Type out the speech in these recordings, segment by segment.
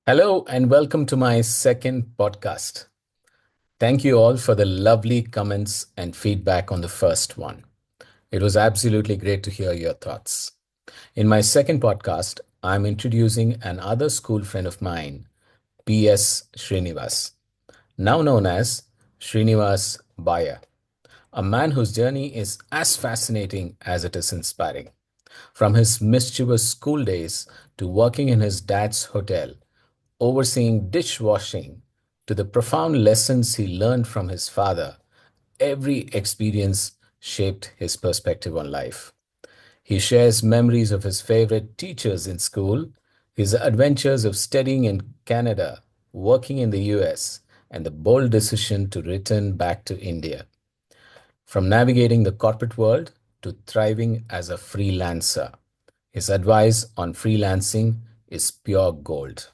Hello and welcome to my second podcast. Thank you all for the lovely comments and feedback on the first one. It was absolutely great to hear your thoughts. In my second podcast, I'm introducing another school friend of mine, PS Srinivas, now known as Shrinivas Bayar, a man whose journey is as fascinating as it is inspiring. From his mischievous school days to working in his dad's hotel, overseeing dishwashing, to the profound lessons he learned from his father, every experience shaped his perspective on life. He shares memories of his favorite teachers in school, his adventures of studying in Canada, working in the US, and the bold decision to return back to India. From navigating the corporate world to thriving as a freelancer, his advice on freelancing is pure gold.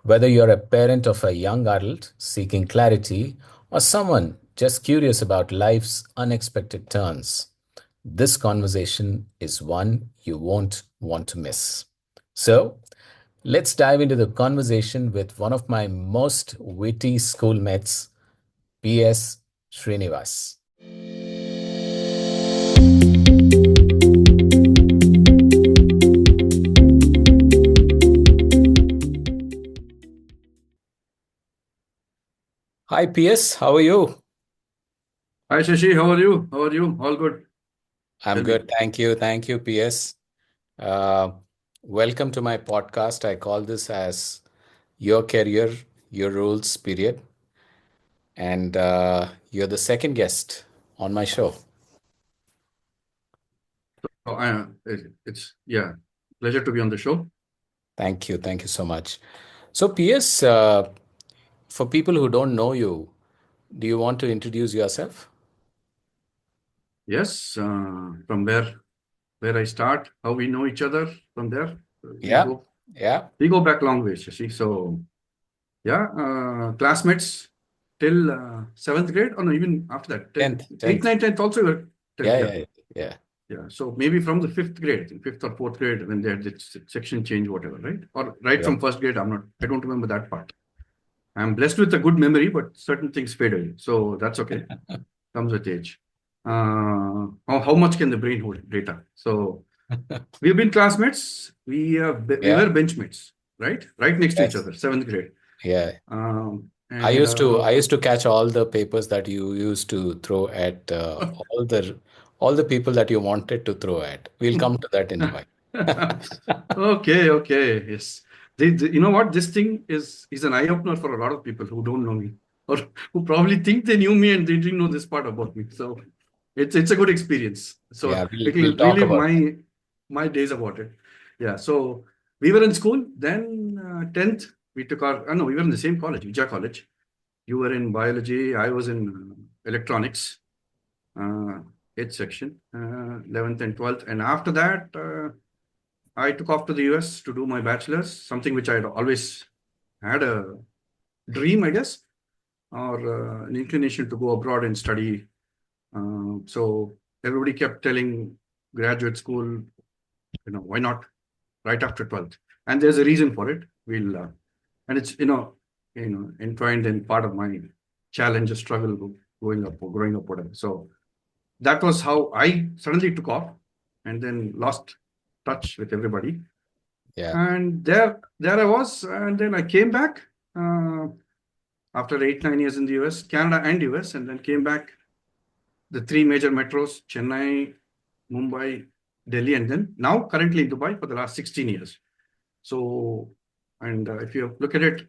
Whether you're a parent of a young adult seeking clarity or someone just curious about life's unexpected turns, this conversation is one you won't want to miss. So, let's dive into the conversation with one of my most witty schoolmates, PS Srinivas. Hi, PS, how are you? Hi Shashi, how are you? How are you? All good. I'm Tell me. good. Thank you. Thank you, PS. Uh, Welcome to my podcast. I call this as Your Career, Your Rules, period. And you're the second guest on my show. Oh, it's yeah, pleasure to be on the show. Thank you. Thank you so much. So, PS, for people who don't know you, do you want to introduce yourself? Yes, from where I start, how we know each other from there. We Yeah. go Yeah. we go back long ways, Shashi. So yeah, classmates till seventh grade, or no, even after that, till 10th. eighth, 10th. ninth, tenth also. Yeah. Yeah, Yeah. Yeah. yeah. So maybe from the fifth grade, I think fifth or fourth grade, when they had the section change, whatever, right? Or right Yeah. from first grade. I don't remember that part. I'm blessed with a good memory, but certain things fade away. So that's okay. Comes with age. How much can the brain hold data? So we've been classmates. We Yeah. were benchmates, right? Right next to each Yes. other, seventh grade. Yeah. I And used to I used to catch all the papers that you used to throw at all the people that you wanted to throw at. We'll come to that in a while. okay, yes. You know what? This thing is an eye opener for a lot of people who don't know me, or who probably think they knew me and they didn't know this part about me. So it's a good experience. So Yeah, we'll it'll we'll talk relive about that. my days about it. Yeah. So we were in school. Then tenth, we took our. No, we were in the same college, Vijay College. You were in biology. I was in electronics, uh, H section, 11th and 12th. And after that, I took off to the US to do my bachelor's, something which I'd always had a dream, I guess, or an inclination to go abroad and study. So everybody kept telling graduate school, why not right after 12th? And there's a reason for it. And it's, entwined in part of my challenge, a struggle growing up, whatever. So that was how I suddenly took off and then lost touch with everybody. Yeah. And there I was, and then I came back uh, after 8 9 years in the US, Canada and US, and then came back the three major metros: Chennai, Mumbai, Delhi, and then now currently in Dubai for the last 16 years. So, and if you look at it,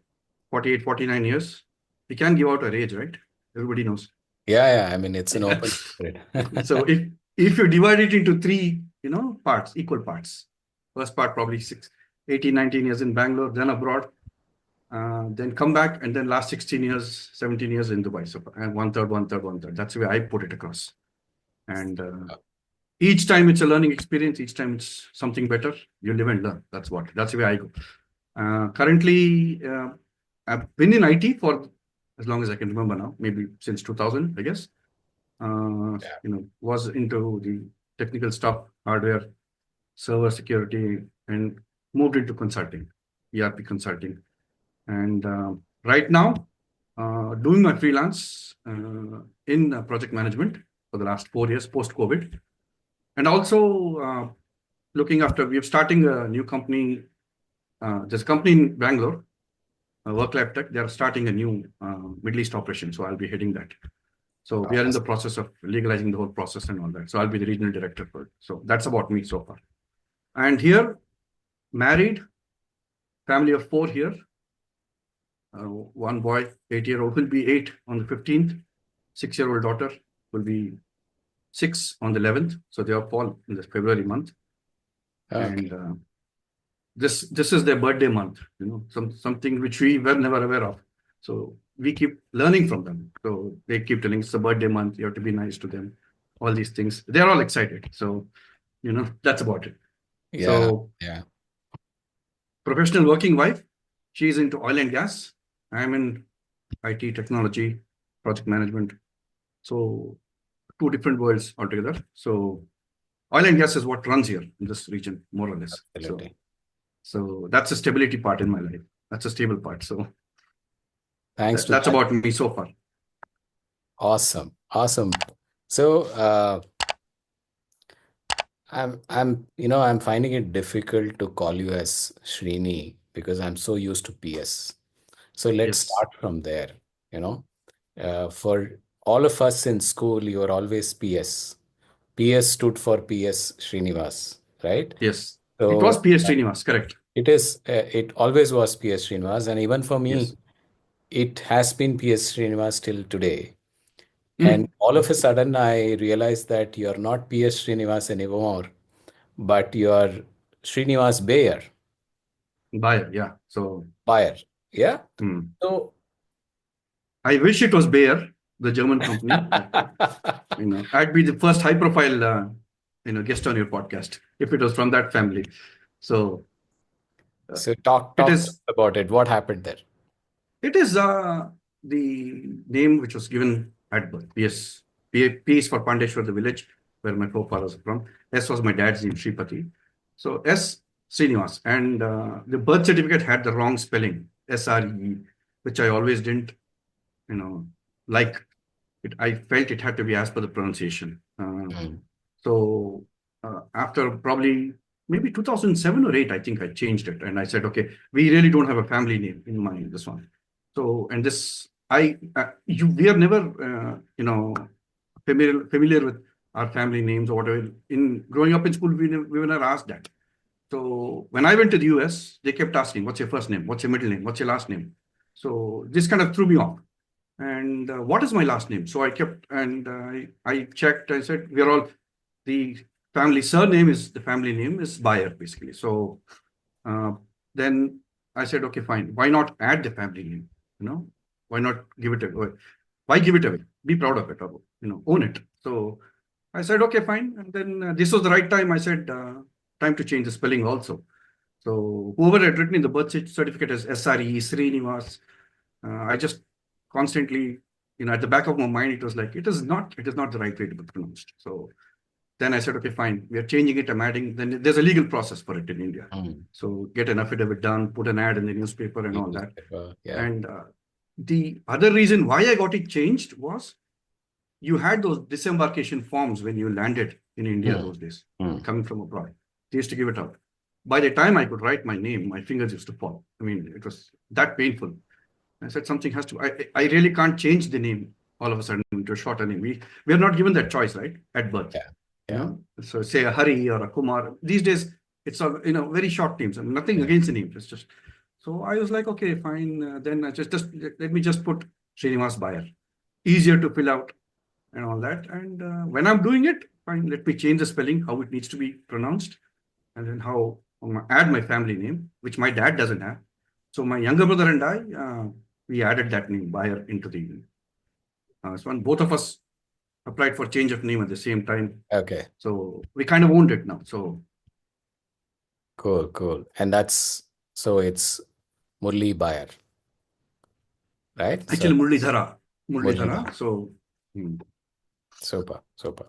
48 49 years, we can give out our age, right? Everybody knows. Yeah, yeah. I mean, it's an Yeah. open secret. So if you divide it into three, parts, equal parts, first part probably 18 19 years in Bangalore, then abroad, then come back, and then last 16 years, 17 years in Dubai. So and one third, one third, one third. That's the way I put it across. And each time it's a learning experience. Each time it's something better. You live and learn. That's the way I go. Currently, I've been in IT for as long as I can remember now, maybe since 2000, I guess. Yeah. Was into the technical stuff, hardware, server security, and moved into consulting, ERP consulting. And right now, doing my freelance in project management for the last 4 years post COVID, and also looking after. We're starting a new company. There's a company in Bangalore, Work Life Tech. They are starting a new Middle East operation, so I'll be heading that. So we are in the Awesome. process of legalizing the whole process and all that. So I'll be the regional director for it. So that's about me so far. And married, family of four here. One boy, 8-year-old, will be 8 on the 15th. 6-year-old daughter will be 6 on the 11th. So they all fall in this February month. Okay. And this is their birthday month, something which we were never aware of. So we keep learning from them. So they keep telling it's a birthday month, you have to be nice to them, all these things. They're all excited. So, that's about it. Yeah. So Yeah. professional working wife, she's into oil and gas. I'm in IT, technology, project management. So two different worlds altogether. So oil and gas is what runs here in this region, more or less. So Absolutely. so that's the stability part in my life. That's a stable part. So Thanks to that's that. about me so far. Awesome. Awesome. So, I'm finding it difficult to call you as Srini because I'm so used to PS. So let's Yes. start from there. You know, for all of us in school, you were always PS. PS stood for PS Srinivas, right? Yes. It was So PS Srinivas, correct. it always was PS Srinivas, and even for Yes. me, it has been PS Srinivas till today. And Mm. all of a sudden, I realized that you're not PS Srinivas anymore, but you're Shrinivas Bayar. Bayer, yeah. So Bayar. Yeah. mm. So, I wish it was Bayer, the German company. I'd be the first high profile, guest on your podcast if it was from that family. So uh, so talk it talk to us is about it. What happened there? It is the name which was given at birth. Yes. P is for Pandeshwar, the village where my forefathers are from. S was my dad's name, Shripati. So S Srinivas. And the birth certificate had the wrong spelling, SRE, which I always didn't, you know, like it. I felt it had to be as per the pronunciation. Mm, So after probably maybe 2007 or 8, I think I changed it. And I said, okay, we really don't have a family name in mind, this one. So, and this, we are never, familiar with our family names or whatever. In growing up in school, we were never asked that. So when I went to the US, they kept asking, what's your first name? What's your middle name? What's your last name? So this kind of threw me off. And what is my last name? So I kept, and I checked, I said, we're all, the family surname is, the family name is Bayer, basically. So uh, then I said, okay, fine. Why not add the family name? Why not give it away? Why give it away? Be proud of it, or, own it. So I said, okay, fine. And then this was the right time. I said, time to change the spelling also. So whoever had written in the birth certificate as SRE, Sreenivas, I just constantly, at the back of my mind, it was like, it is not the right way to be pronounced. So then I said, okay, fine, we are changing it. I'm adding, then there's a legal process for it in India. mm. So get an affidavit done, put an ad in the newspaper and all that. Yeah. And the other reason why I got it changed was you had those disembarkation forms when you landed in India Mm, those days, mm. coming from abroad. They used to give it out. By the time I could write my name, my fingers used to fall. I mean, it was that painful. I said something has to. I really can't change the name all of a sudden into a shorter name. We are not given that choice, right, at birth. Yeah. Yeah. So say a Hari or a Kumar. These days, it's all very short names. And nothing Yeah. against the names. It's just. So I was like, okay, fine. Then I just let me just put Shrinivas Bayar. Easier to fill out and all that. And when I'm doing it, fine. Let me change the spelling, how it needs to be pronounced, and then how add my family name, which my dad doesn't have. So my younger brother and I, we added that name Bayer into the so and both of us applied for change of name at the same time. Okay. So we kind of owned it now. So Cool. Cool. And so it's Murli Bayar, right? So actually that's Murli Murlidhara. Bayar. So Super. Super.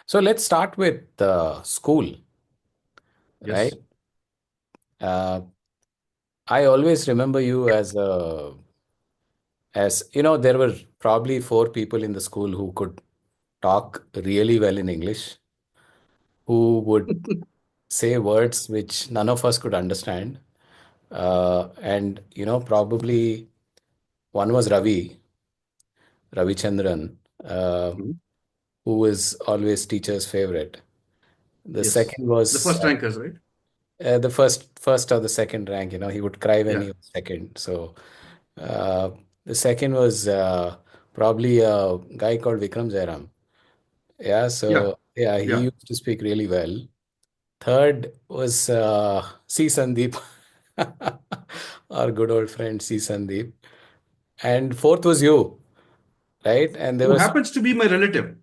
So let's start with school, right? yes, Uh, I always remember you as you know, there were probably four people in the school who could talk really well in English, who would say words which none of us could understand. And probably one was Ravi Chandran, Mhm. who was always teacher's favorite. The Yes. second The was first rankers, right? the first or the second rank. He would cry when Yeah. he was second. So uh, the second was probably a guy called Vikram Jairam. Yeah, Yeah. so yeah, he Yeah. used to speak really well. Third was C. Sandeep, our good old friend C. Sandeep. And fourth was you, right? And there Who was happens to be my relative,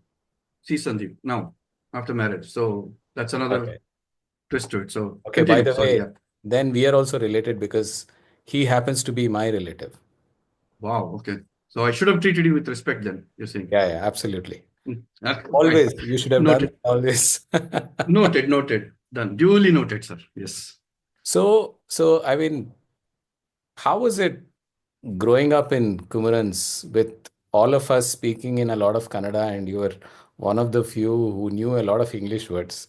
see Sandeep, now, after marriage. So that's another okay. twist to it. So Okay, by continue. the Sorry. way, Yeah. then we are also related because he happens to be my relative. Wow. Okay. So I should have treated you with respect then, you're saying. Yeah, yeah, absolutely. Fine. Always. You should have done Noted. that always. Noted. Noted. Done. Duly noted, sir. Yes. So I mean, how was it growing up in Kumurans with all of us speaking in a lot of Kannada and you were one of the few who knew a lot of English words?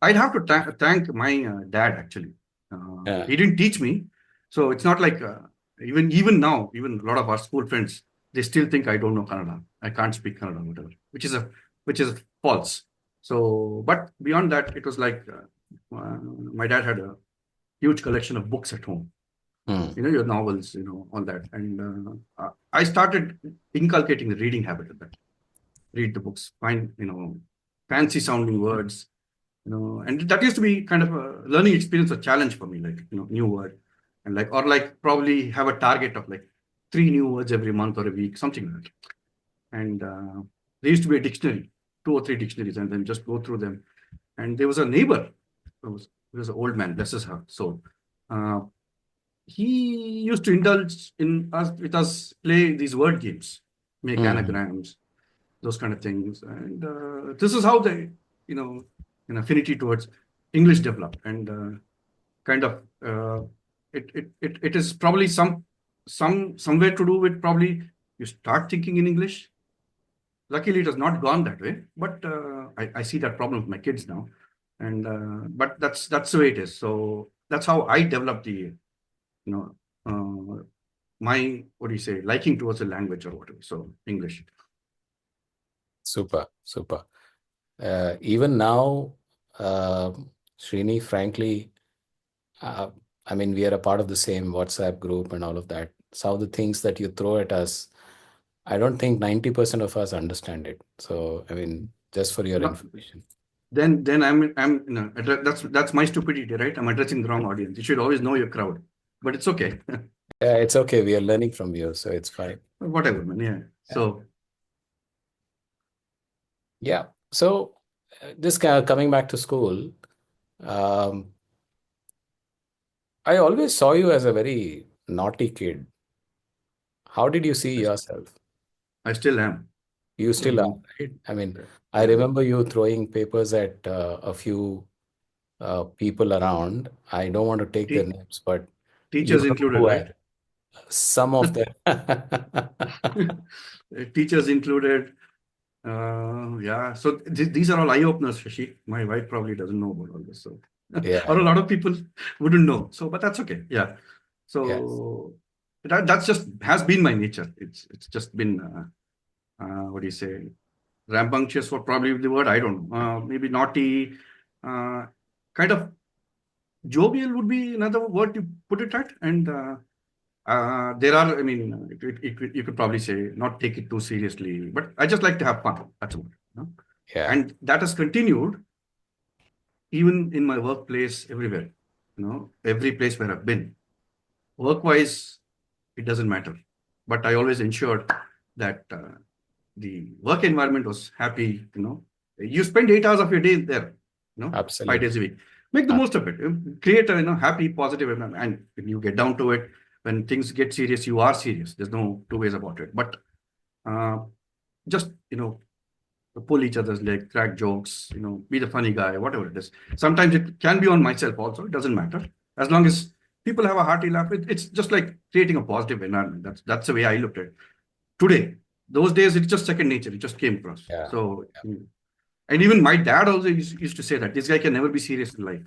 I'd have to thank my dad actually. Yeah. He didn't teach me, so it's not like even now, even a lot of our school friends, they still think I don't know Kannada. I can't speak Kannada, whatever, which is false. So, but beyond that, it was like my dad had a huge collection of books at home. Hmm. Your novels, all that, and I started inculcating the reading habit of that. Read the books, find fancy sounding words, and that used to be kind of a learning experience, a challenge for me, like new word, and like or like probably have a target of like three new words every month or a week, something like that. And there used to be a dictionary, two or three dictionaries, and then just go through them. And there was a neighbor, he was an old man, bless his heart. So uh, he used to indulge in us with us play these word games, make Hmm. anagrams, those kind of things. And this is how the you know an affinity towards English developed, and kind of it is probably somewhere to do with probably you start thinking in English. Luckily, it has not gone that way, but I see that problem with my kids now, and but that's the way it is. So that's how I developed the know my what do you say liking towards a language or whatever. So English. Super, super. Even now, uh, Srini, frankly, uh, I mean, we are a part of the same WhatsApp group and all of that. Some of the things that you throw at us, I don't think 90% of us understand it. So, I mean, just for your But information. then I'm that's my stupidity, right? I'm addressing the wrong audience. You should always know your crowd, but it's okay. Yeah, it's okay. We are learning from you, so it's fine. Whatever, man. Yeah. Yeah. So Yeah. So, just coming back to school, um, I always saw you as a very naughty kid. How did you see I, yourself? I still am. You still are, Mhm. right? I mean, I Yeah. remember you throwing papers at a few people around. I don't want to take their Te- names, but you Teachers know included, who right? are some of them. Teachers included. Yeah. So these are all eye openers, Shashi. My wife probably doesn't know about all this, so Yeah, or a yeah, lot of people wouldn't know. So, but that's okay. Yeah. yes, So that's just has been my nature. It's just been what do you say? Rambunctious for probably the word. I don't know. Maybe naughty. Uh, kind of jovial would be another word to put it at. And there are, I mean, you could probably say not take it too seriously, but I just like to have fun. That's what. yeah, And that has continued even in my workplace, everywhere. Every place where I've been. Work-wise, it doesn't matter. But I always ensured that the work environment was happy. You spend 8 hours of your day there, 5 days a absolutely. week. Make the Uh, most of it. Create a happy, positive environment. And when you get down to it, when things get serious, you are serious. There's no two ways about it. But uh, just pull each other's leg, crack jokes, be the funny guy, whatever it is. Sometimes it can be on myself also. It doesn't matter as long as people have a hearty laugh. It's just like creating a positive environment. That's the way I looked at it. Today, those days, it's just second nature. It just came across. Yeah. So, Yeah. and even my dad also used to say that this guy can never be serious in life.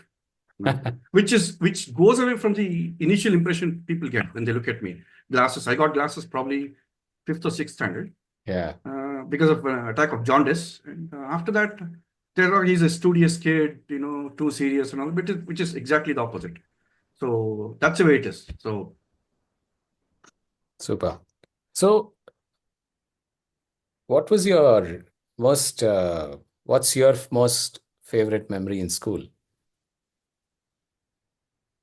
Which goes away from the initial impression people get when they look at me. Glasses. I got glasses probably fifth or sixth standard Yeah. because of an attack of jaundice. And after that, he's a studious kid, too serious and all, but which is exactly the opposite. So that's the way it is. So Super. So, what was your most, what's your most favorite memory in school?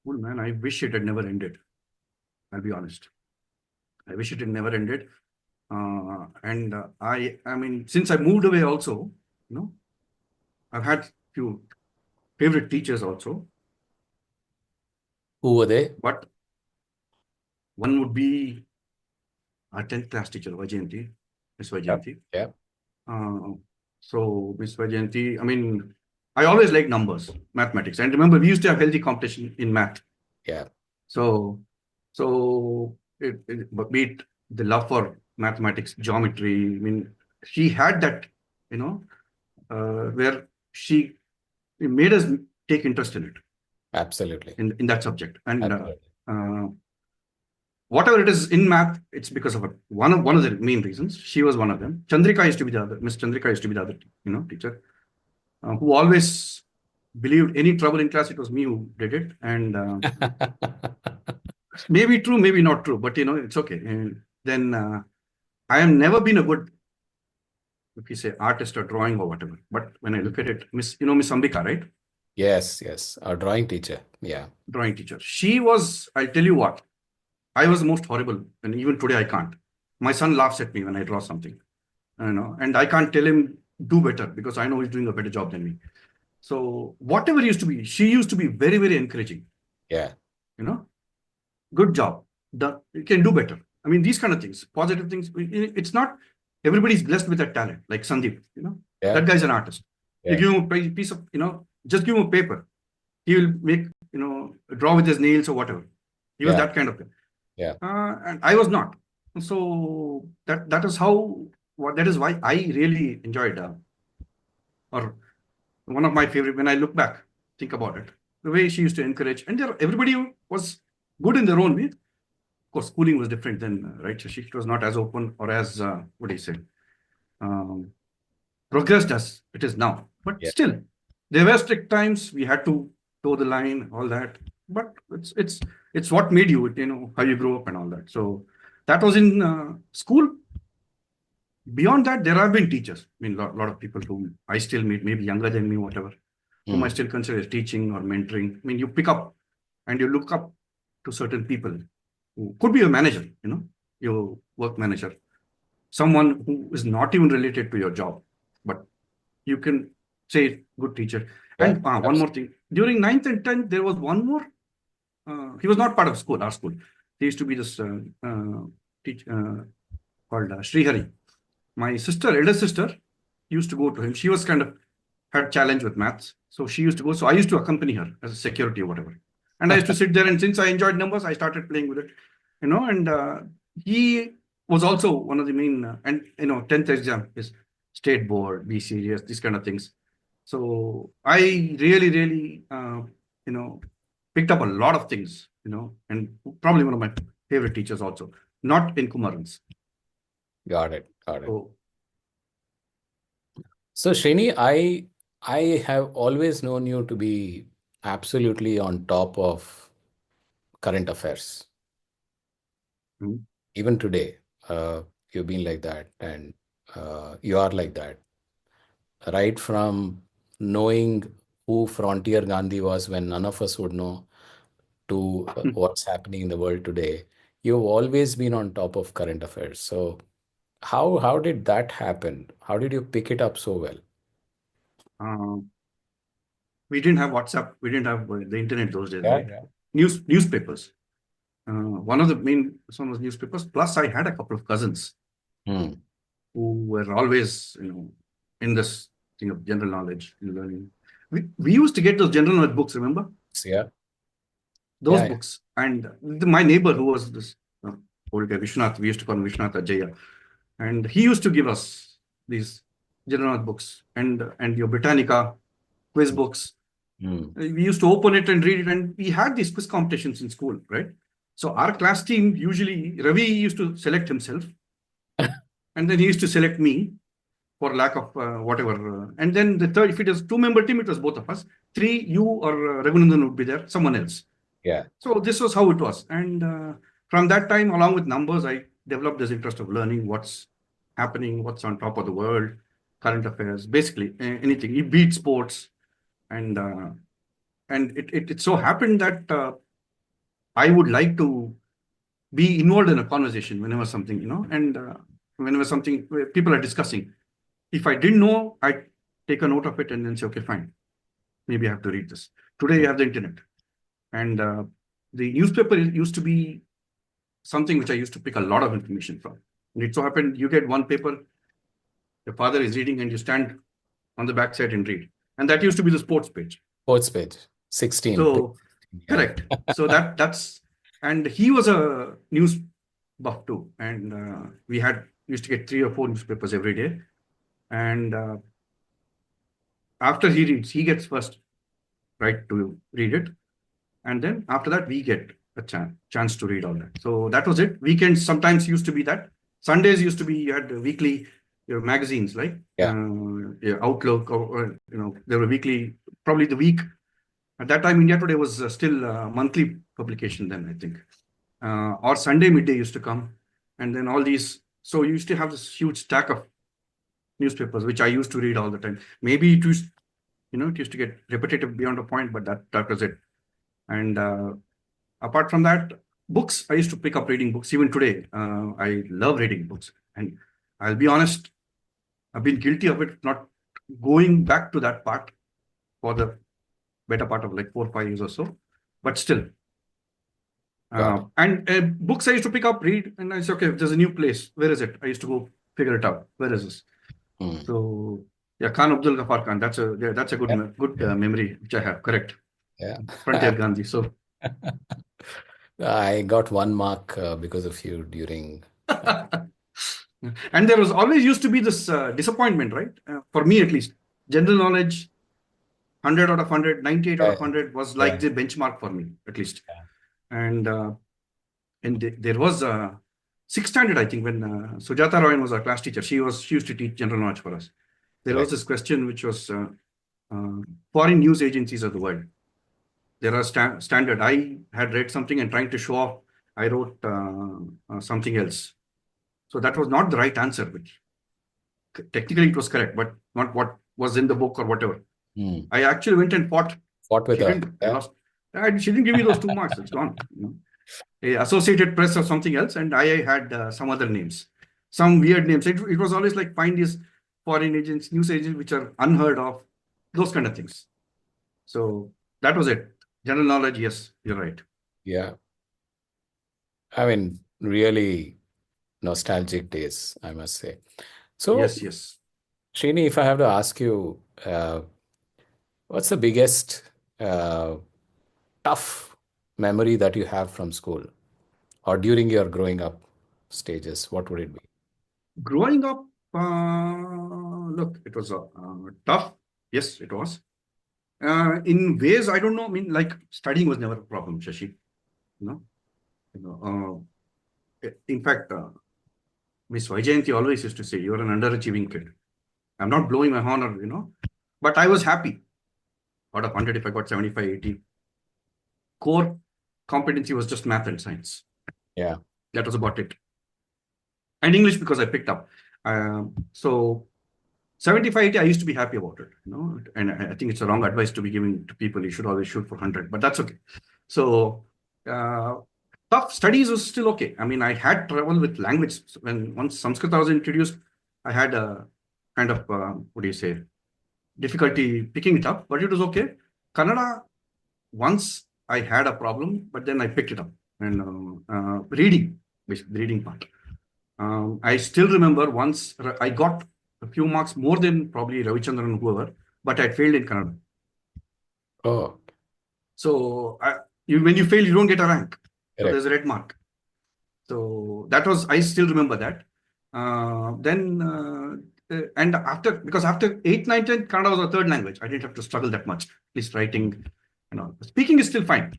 cool, man. I wish it had never ended. I'll be honest. I wish it had never ended. And I mean, since I moved away also, you know, I've had few favorite teachers also, Who were they? but one would be our 10th class teacher, Vajayanti, Miss Yep. Vajayanti. Yeah. Uh, so Miss Vajayanti, I mean, I always liked numbers, mathematics. And remember, we used to have healthy competition in math. Yeah. So, but be it the love for mathematics, geometry. I mean, she had that, where she made us take interest in it, Absolutely. in that subject. And Absolutely. uh, whatever it is in math, it's because of her. One of the main reasons. She was one of them. Chandrika used to be the other. Miss Chandrika used to be the other, teacher, who always believed any trouble in class, it was me who did it. And maybe true, maybe not true, but it's okay. And then I have never been a good, if you say, artist or drawing or whatever. But when I look at it, Miss Ambika, right? Yes, yes. Our drawing teacher. Yeah. Drawing teacher. She was, I'll tell you what, I was the most horrible, and even today I can't. My son laughs at me when I draw something, and I can't tell him do better because I know he's doing a better job than me. So whatever used to be, she used to be very, very encouraging. Yeah. You know, good job. You can do better. I mean, these kind of things, positive things. It's not everybody's blessed with that talent. Like Sandeep, Yeah. that guy's an artist. You Yeah. give him a piece of, just give him a paper. He will make, draw with his nails or whatever. He was Yeah. that kind of guy. Yeah. And I was not. So that is how. That is why I really enjoyed, or one of my favorite. When I look back, think about it, the way she used to encourage, and everybody was good in their own way. Of course, schooling was different then, right? Shashi? It was not as open or as what do you say, um, progressed as it is now. But Yeah. still, there were strict times. We had to toe the line, all that. But it's what made you, how you grew up and all that. So that was in school. Beyond that, there have been teachers. I mean, lot of people whom I still meet, maybe younger than me, whatever, whom I Mm. still consider as teaching or mentoring. I mean, you pick up and you look up to certain people who could be a manager, your work manager, someone who is not even related to your job, but you can say good teacher. Yeah. And one more Absolutely. thing, during ninth and 10th, there was one more. He was not part of school, our school. There used to be this teach, called Srihari. My sister, elder sister, used to go to him. She was kind of had challenge with maths, so she used to go. So I used to accompany her as a security or whatever. And I used to sit there, and since I enjoyed numbers, I started playing with it, And he was also one of the main, and 10th exam is state board, be serious, these kind of things. So I really, really, picked up a lot of things, and probably one of my favorite teachers also, not in Kumarans. Got it. Got it. So So, Srini, I have always known you to be absolutely on top of current affairs. mm, Even today, you've been like that, and you are like that. Right from knowing who Frontier Gandhi was when none of us would know, to what's happening in the world today, you've always been on top of current affairs. So, how did that happen? How did you pick it up so well? uh, we didn't have WhatsApp. We didn't have the internet those days, Yeah, right? yeah. Newspapers. One of the main some was newspapers. Plus, I had a couple of cousins Hmm. who were always, in this thing of general knowledge, learning. We used to get those general knowledge books. Remember So, yeah, those yeah, yeah. books? And my neighbor, who was this old guy, Vishwanath, we used to call him Vishwanath Ajaya, and he used to give us these general books and your Britannica quiz books. Mm. We used to open it and read it, and we had these quiz competitions in school, right? So our class team, usually Ravi used to select himself, and then he used to select me for lack of whatever. And then the third, if it is two-member team, it was both of us. Three, you or Raghunandan would be there, someone else. Yeah. So this was how it was. And from that time, along with numbers, I developed this interest of learning what's happening, what's on top of the world, current affairs, basically anything. You beat sports, and it so happened that I would like to be involved in a conversation whenever something, and whenever something people are discussing. If I didn't know, I'd take a note of it and then say, okay, fine, maybe I have to read this. Today, you have the internet. And the newspaper used to be something which I used to pick a lot of information from. And it so happened you get one paper, your father is reading, and you stand on the backside and read. And that used to be the sports page. Sports page, 16. So, Yeah. correct. So that's, and he was a news buff too. And we used to get 3 or 4 newspapers every day. And after he reads, he gets first right to read it. And then after that, we get a chance to read all that. So that was it. Weekends sometimes used to be that. Sundays used to be, you had weekly magazines like Outlook, or there were weekly, probably the week. At that time, India Today was still a monthly publication then, I think. Or Sunday midday used to come. And then all these, so you used to have this huge stack of newspapers, which I used to read all the time. Maybe it used to get repetitive beyond a point, but that was it. And apart from that, books, I used to pick up reading books. Even today, I love reading books. And I'll be honest, I've been guilty of it, not going back to that part for the better part of like 4 or 5 years or so. But still. And books I used to pick up, read, and I say, okay, if there's a new place, where is it? I used to go figure it out. Where is this? So, yeah, Khan Abdul Ghaffar Khan. That's a good memory which I have. Correct. Yeah. Frontier Gandhi. So I got 1 mark because of you during. And there was always used to be this disappointment, right? For me, at least, general knowledge, 100 out of 100, 98 out of 100 was like the benchmark for me, at least. And there was a 6th standard, I think, when Sujata Roy was our class teacher. She used to teach general knowledge for us. There was this question which was foreign news agencies of the world. There are standard. I had read something and trying to show off, I wrote something else. So that was not the right answer, which technically it was correct, but not what was in the book or whatever. I actually went and fought with her. I lost. She didn't give me those 2 marks. It's gone. Associated Press or something else, and I had some other names, some weird names. It was always like find these foreign agents, news agents, which are unheard of, those kind of things. So that was it. General knowledge, yes, you're right. Yeah. I mean, really nostalgic days, I must say. So, yes. Srini, if I have to ask you, what's the biggest tough memory that you have from school or during your growing up stages? What would it be? Growing up, look, it was tough. Yes, it was. In ways, I don't know. I mean, like studying was never a problem, Shashi. In fact, Miss Vaijayanti always used to say, "You're an underachieving kid." I'm not blowing my horn, but I was happy. Out of 100, if I got 75, 80. Core competency was just math and science. Yeah. That was about it. And English because I picked up. So 75, 80, I used to be happy about it. And I think it's a wrong advice to be giving to people. You should always shoot for 100, but that's okay. So tough studies was still okay. I mean, I had trouble with language. Once Sanskrit was introduced, I had a kind of, difficulty picking it up, but it was okay. Kannada, once I had a problem, but then I picked it up. And reading, basically the reading part. I still remember once I got a few marks more than probably Ravichandran and whoever, but I failed in Kannada. Oh. So when you fail, you don't get a rank. So there's Correct. a red mark. So that was, I still remember that. And after, because after 8th, 9th, 10th, Kannada was a third language. I didn't have to struggle that much. At least writing and all. Speaking is still fine.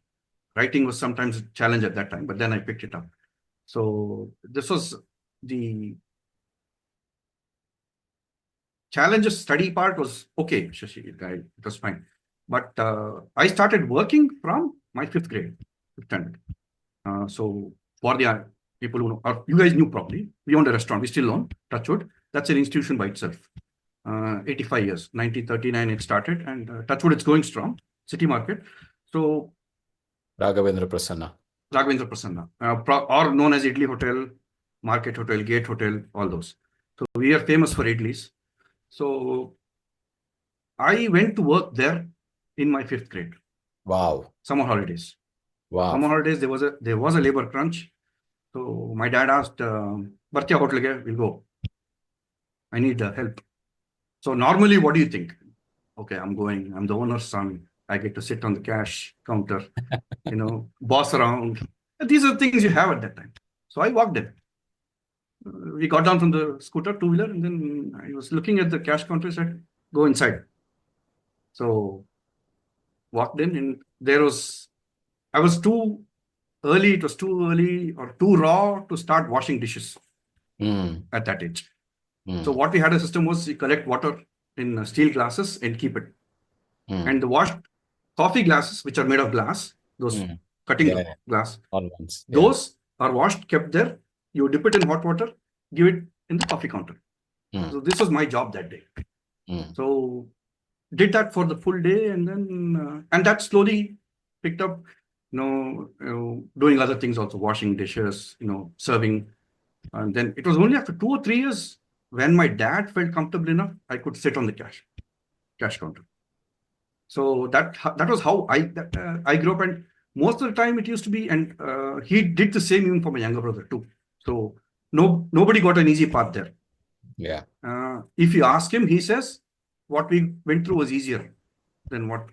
Writing was sometimes a challenge at that time, but then I picked it up. So this was the challenges. Study part was okay, Shashi. It was fine. But I started working from my fifth grade, fifth standard. So for the people who know, or you guys knew probably, we owned a restaurant. We still own Touchwood. That's an institution by itself. 85 years, 1939 it started, and Touchwood it's going strong. City Market. So Raghavendra Prasanna. Raghavendra Prasanna, or known as Idli Hotel, Market Hotel, Gate Hotel, all those. So we are famous for idlis. So I went to work there in my fifth grade. Wow. Summer holidays. Wow. Summer holidays, there was a labor crunch. So my dad asked, Bartia hotel, we'll go. I need help. So normally, what do you think? Okay, I'm going. I'm the owner's son. I get to sit on the cash counter, boss around. These are the things you have at that time. So I walked in. We got down from the scooter, two-wheeler, and then I was looking at the cash counter, said, go inside. So walked in, and I was too early, it was too early or too raw to start washing dishes Mm. at that age. So Mm. what we had a system was we collect water in steel glasses and keep it. And Mm. the washed coffee glasses, which are made of glass, those Mm. cutting Yeah. glass, All ones. Yeah. those are washed, kept there. You dip it in hot water, give it in the coffee counter. Mm. So this was my job that day. Mm. So did that for the full day, and then and that slowly picked up, doing other things also, washing dishes, serving. And then it was only after 2 or 3 years when my dad felt comfortable enough, I could sit on the cash counter. So that was how I grew up, and most of the time it used to be, and he did the same even for my younger brother too. So nobody got an easy path there. Yeah. If you ask him, he says what we went through was easier than what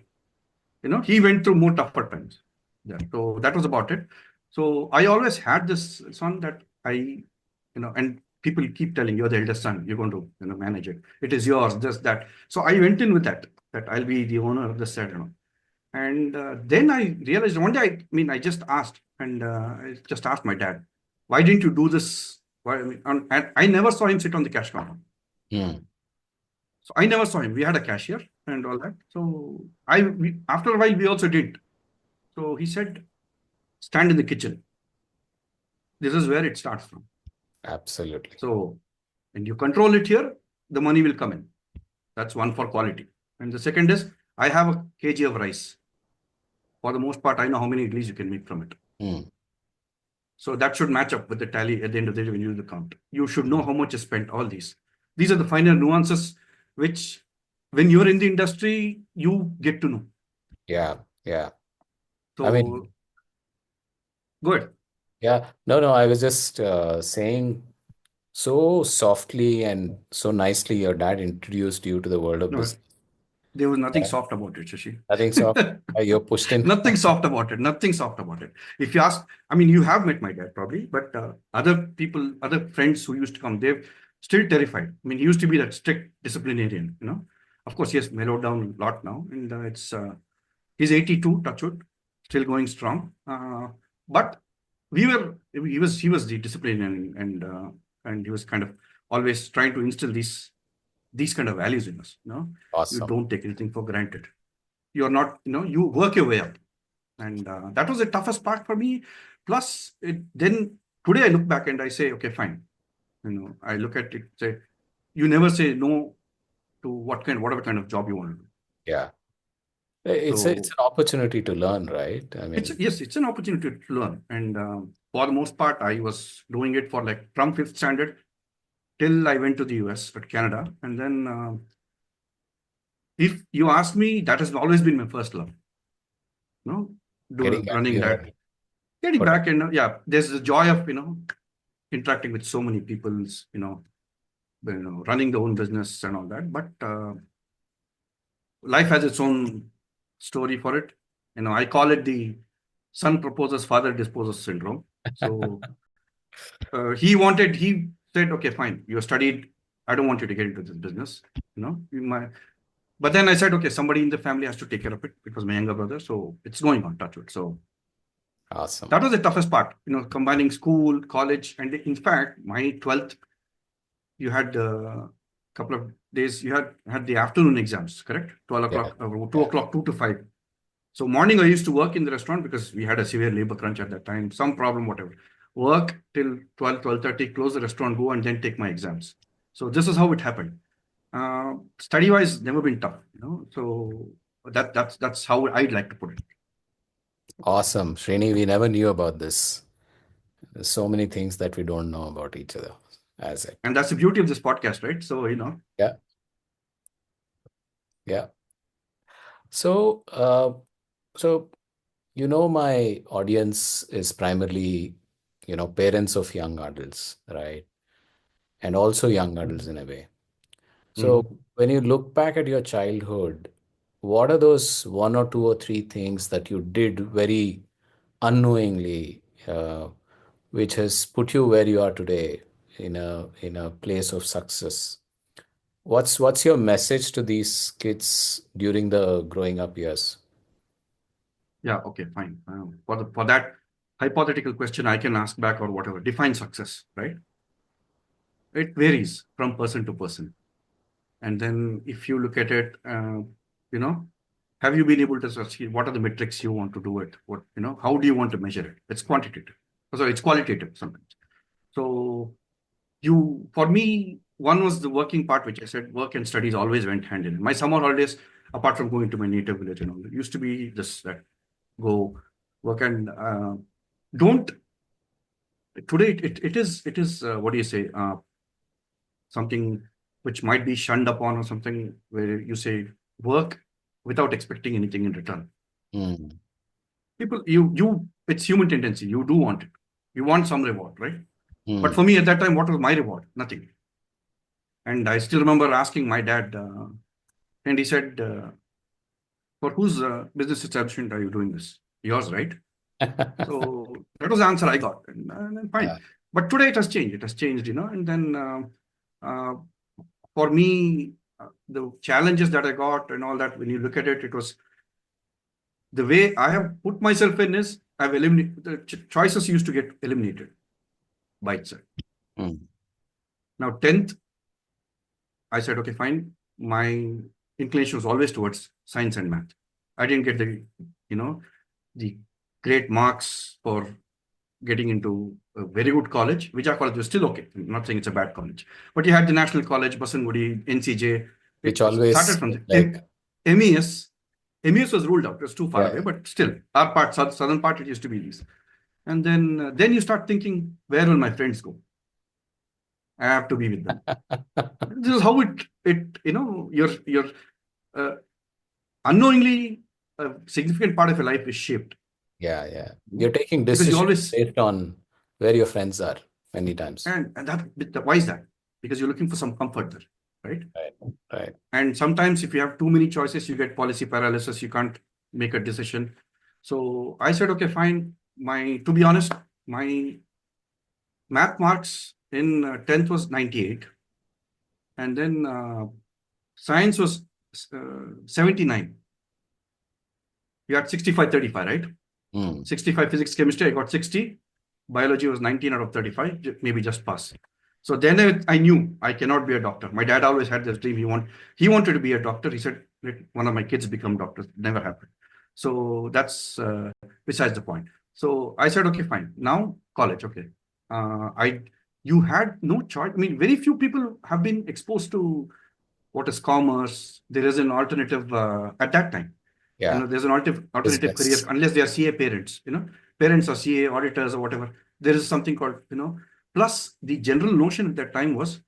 he went through more tougher times. Yeah. So that was about it. So I always had this son that and people keep telling you're the eldest son, you're going to manage it. It is yours, this, that. So I went in with that I'll be the owner of this set. And then I realized one day, I just asked, and I just asked my dad, why didn't you do this? Why, and I never saw him sit on the cash counter. Mm. So I never saw him. We had a cashier and all that. So after a while, we also did. So he said, stand in the kitchen. This is where it starts from. Absolutely. So when you control it here, the money will come in. That's one for quality. And the second is, I have a kg of rice. For the most part, I know how many idlis you can make from it. Mm. So that should match up with the tally at the end of the day when you do the count. You should know how much is spent, all these. These are the finer nuances which, when you're in the industry, you get to know. Yeah. Yeah. I mean, So good. yeah. No, no, I was just saying so softly and so nicely your dad introduced you to the world of No, business. there was nothing Yeah. soft about it, Shashi. I think so. You're pushed in. Nothing soft about it. Nothing soft about it. If you ask, you have met my dad probably, but other people, other friends who used to come, they're still terrified. He used to be that strict disciplinarian. Of course, he has mellowed down a lot now, and he's 82, touchwood, still going strong. But he was the disciplinarian, and he was kind of always trying to instill these kind of values in us. You Awesome. don't take anything for granted. You're not, you work your way up. And that was the toughest part for me. Plus, then today I look back and I say, okay, fine. I look at it, say, you never say no to whatever kind of job you want to do. Yeah. It's So an opportunity to learn, right? I mean, yes, it's an opportunity to learn. And for the most part, I was doing it for like from fifth standard till I went to the US, but Canada. And then if you ask me, that has always been my first love. getting back to Running your that, getting hotel. back, and yeah, there's the joy of interacting with so many people, running the own business and all that. But life has its own story for it. I call it the son proposes, father disposes syndrome. So he said, okay, fine, you studied. I don't want you to get into this business. But then I said, okay, somebody in the family has to take care of it. It was my younger brother, so it's going on. Touch wood. So Awesome. that was the toughest part. Combining school, college, and in fact, my 12th, you had a couple of days. You had the afternoon exams, correct? 12 Yeah. o'clock, 2 Yeah. o'clock, 2 to 5. So morning I used to work in the restaurant because we had a severe labor crunch at that time, some problem, whatever. Work till 12, 12:30, close the restaurant, go and then take my exams. So this is how it happened. Study-wise, never been tough, So that's how I'd like to put it. Awesome. Srini, we never knew about this. There's so many things that we don't know about each other as it. And that's the beauty of this podcast, right? So, Yeah. Yeah. So, so my audience is primarily, parents of young adults, right? And also young adults in a way. So Mhm. when you look back at your childhood, what are those one or two or three things that you did very unknowingly, which has put you where you are today in a place of success? What's your message to these kids during the growing up years? Yeah, okay, fine. For that hypothetical question, I can ask back or whatever. Define success, right? It varies from person to person. And then if you look at it, you know, have you been able to succeed? What are the metrics you want to do it? How do you want to measure it? It's quantitative. Sorry, it's qualitative sometimes. So for me, one was the working part, which I said work and studies always went hand in hand. My summer holidays, apart from going to my native village and all, it used to be just that go work and don't. Today, it is what do you say? Something which might be shunned upon or something where you say work without expecting anything in return. Mm, People, it's human tendency. You do want it. You want some reward, right? But mm. for me at that time, what was my reward? Nothing. And I still remember asking my dad, and he said, "For whose business establishment are you doing this? Yours, right?" So that was the answer I got, and then Yeah. fine. But today it has changed. It has changed, And then uh, for me, the challenges that I got and all that, when you look at it, it was the way I have put myself in is I've eliminated the choices used to get eliminated by itself. Mm. Now, 10th, I said, okay, fine. My inclination was always towards science and math. I didn't get you know, the great marks for getting into a very good college. Vijay College was still okay. I'm not saying it's a bad college, but you had the National College, Basangudi, NCJ. Which It started always from felt the like, MES. MES was ruled out. It was too far away, yeah. but still, our part, southern part, it used to be these. And then you start thinking, where will my friends go? I have to be with them. This is how you're uh, unknowingly a significant part of your life is shaped. Yeah, yeah. You're taking Because you decisions always based on where your friends are many times. and why is that? Because you're looking for some comfort there, right? Right, right. And sometimes if you have too many choices, you get policy paralysis. You can't make a decision. So I said, okay, fine. To be honest, my math marks in 10th was 98, and then science was 79. You had 65, 35, right? Mm. 65 physics, chemistry, I got 60. Biology was 19 out of 35, maybe just pass. So then I knew I cannot be a doctor. My dad always had this dream. He wanted to be a doctor. He said, let one of my kids become doctors. Never happened. So that's besides the point. So I said, okay, fine. Now college, okay. I You had no choice. I mean, very few people have been exposed to what is commerce. There is an alternative at that time. Yeah. There's an alternative career Business. unless they are CA parents. Parents are CA auditors or whatever. There is something called. Plus, the general notion at that time was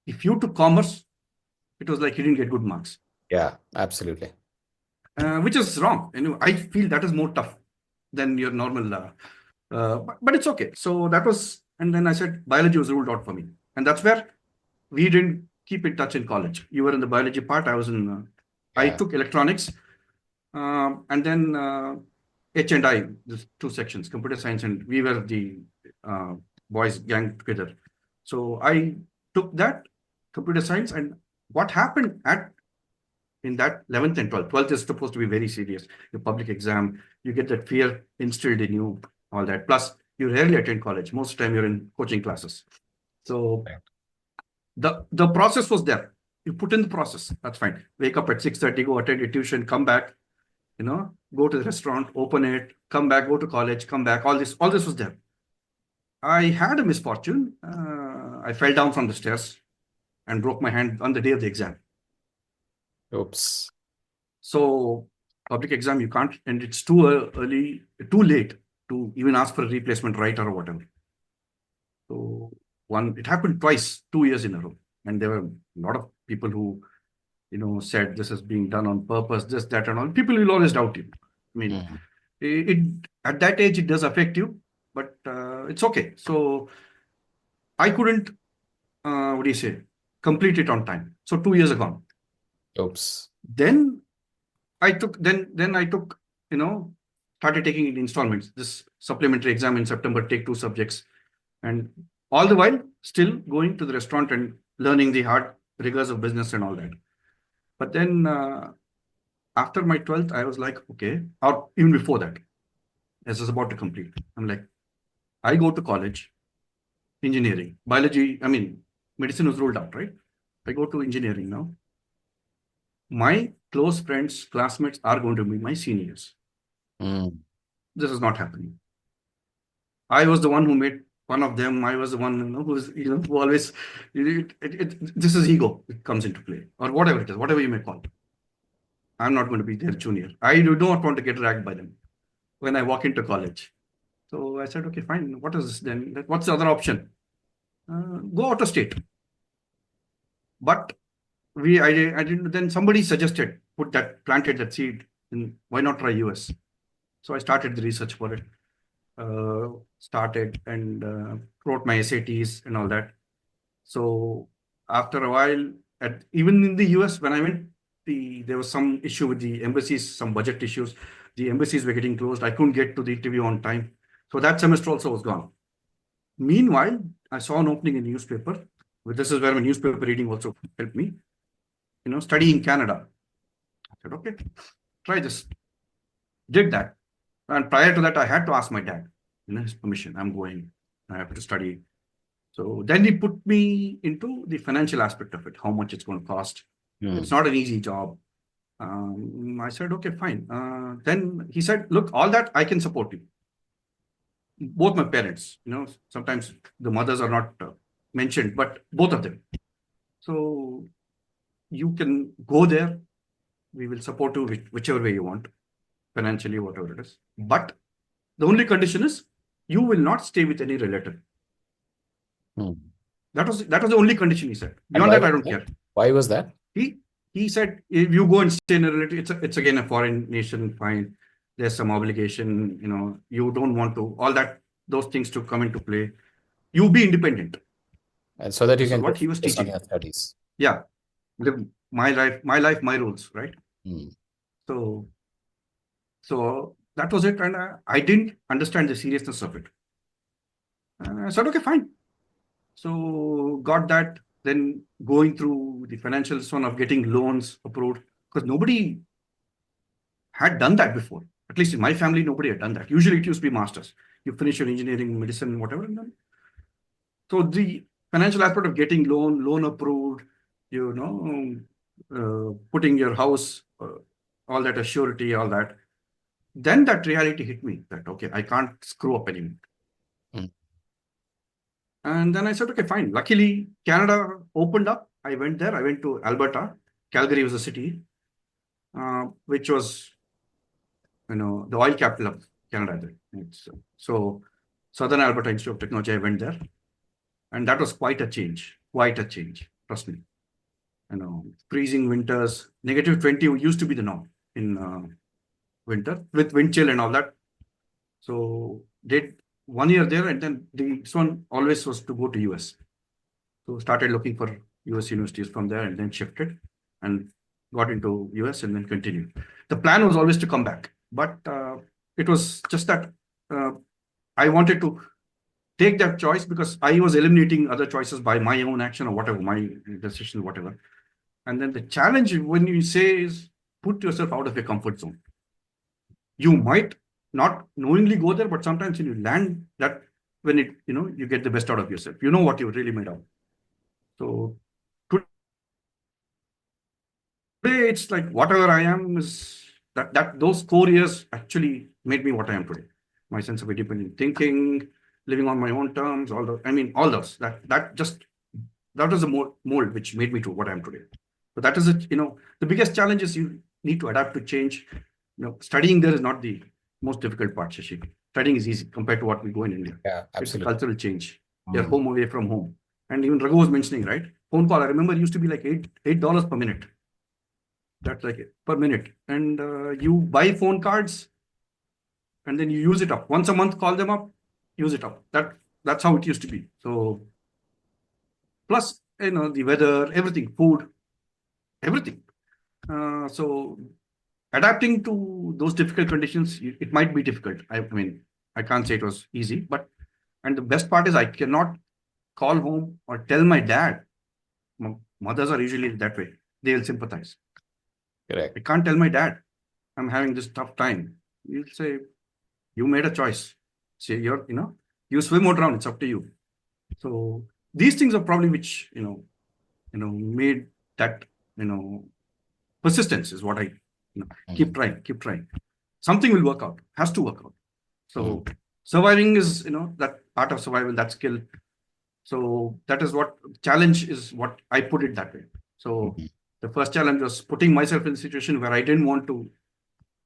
if you took commerce, it was like you didn't get good marks, Yeah, absolutely. which is wrong. I feel that is more tough than your normal. But it's okay. So that was, and then I said biology was ruled out for me, and that's where we didn't keep in touch in college. You were in the biology part. I was in. I Yeah. took electronics, and then H and I, there's two sections, computer science, and we were the uh, boys gang together. So I took that computer science, and what happened at in that 11th and 12th. 12th is supposed to be very serious. Your public exam, you get that fear instilled in you, all that. Plus, you rarely attend college. Most of the time, you're in coaching classes. So Right. the process was there. You put in the process. That's fine. Wake up at 6:30, go attend your tuition, come back, go to the restaurant, open it, come back, go to college, come back. All this was there. I had a misfortune. I fell down from the stairs and broke my hand on the day of the exam. Oops. So public exam, you can't, and it's too early, too late to even ask for a replacement writer or whatever. So it happened twice, 2 years in a row. And there were a lot of people who, said this is being done on purpose, this, that, and all. People will always doubt you. I mean, Mm. it at that age, it does affect you, but it's okay. So I couldn't, what do you say, complete it on time. So 2 years are gone. Oops. Then I took, started taking it in installments. This supplementary exam in September, take two subjects. And all the while, still going to the restaurant and learning the hard rigors of business and all that. But then after my 12th, I was like, okay, or even before that, as I was about to complete, I'm like, I go to college, engineering, biology, I mean, medicine was ruled out, right? I go to engineering now. My close friends, classmates are going to be my seniors. Mm. This is not happening. I was the one who made fun of them. I was the one who always this is ego. It comes into play, or whatever it is, whatever you may call it. I'm not going to be their junior. I do not want to get dragged by them when I walk into college. So I said, okay, fine. What is this then? What's the other option? Go out of state. But I didn't. Then somebody suggested planted that seed. And why not try US? So I started the research for it. Started and wrote my SATs and all that. So after a while, even in the US, when I went, there was some issue with the embassies, some budget issues. The embassies were getting closed. I couldn't get to the interview on time. So that semester also was gone. Meanwhile, I saw an opening in newspaper. This is where my newspaper reading also helped me. Study in Canada. I said, okay, try this. Did that. And prior to that, I had to ask my dad, his permission. I'm going. I have to study. So then he put me into the financial aspect of it, how much it's going to cost. It's Mm. not an easy job. I said, okay, fine. Then he said, look, all that I can support you. Both my parents, sometimes the mothers are not mentioned, but both of them. So you can go there. We will support you whichever way you want, financially, whatever it is. But the only condition is you will not stay with any relative. Mm. That was the only condition he said. And Beyond why that, I was don't that? care. Why was that? He said if you go and stay in a relative, it's again a foreign nation, fine. There's some obligation, you don't want to all that those things to come into play. You be independent. And so that you This is can what just he was focus on teaching. your studies. Yeah, live my life, my rules, right? Mm. So that was it, and I didn't understand the seriousness of it. I said okay, fine. So got that. Then going through the financial one of getting loans approved because nobody had done that before. At least in my family, nobody had done that. Usually it used to be masters. You finish your engineering, medicine, whatever. And then, so the financial aspect of getting loan approved, putting your house, all that assurity, all that. Then that reality hit me that, okay, I can't screw up anymore. Mm. And then I said, okay, fine. Luckily, Canada opened up. I went there. I went to Alberta. Calgary was a city, which was the oil capital of Canada. So Southern Alberta Institute of Technology, I went there. And that was quite a change. Quite a change. Trust me. Freezing winters, -20 used to be the norm in winter with wind chill and all that. So did 1 year there, and then this one always was to go to US. So started looking for US universities from there, and then shifted and got into US and then continued. The plan was always to come back, but it was just that uh, I wanted to take that choice because I was eliminating other choices by my own action or whatever, my decision, whatever. And then the challenge when you say is put yourself out of your comfort zone. You might not knowingly go there, but sometimes when you land that, when it, you get the best out of yourself. You know what you're really made of. So today it's like whatever I am is that those 4 years actually made me what I am today. My sense of independent thinking, living on my own terms, all those that was the mold which made me to what I am today. So that is it. The biggest challenge is you need to adapt to change. Studying there is not the most difficult part, Shashi. Studying is easy compared to what we go in India. Yeah, It's a absolutely. cultural change. You're Mm. home away from home. And even Raghu was mentioning, right? Phone call, I remember used to be like $8 per minute. That's like it, per minute. And you buy phone cards and then you use it up. Once a month, call them up, use it up. That's how it used to be. So plus, the weather, everything, food, everything. So adapting to those difficult conditions, it might be difficult. I mean, I can't say it was easy, and the best part is I cannot call home or tell my dad. Mothers are usually that way. They will sympathize. I Correct. can't tell my dad I'm having this tough time. He'll say, you made a choice. Say you swim or drown. It's up to you. So these things are probably which made that persistence is what I keep Mm. trying, keep trying. Something will work out. Has to work out. Mm. So surviving is that part of survival, that skill. So that is what challenge is. What I put it that way. So Mm. the first challenge was putting myself in a situation where I didn't want to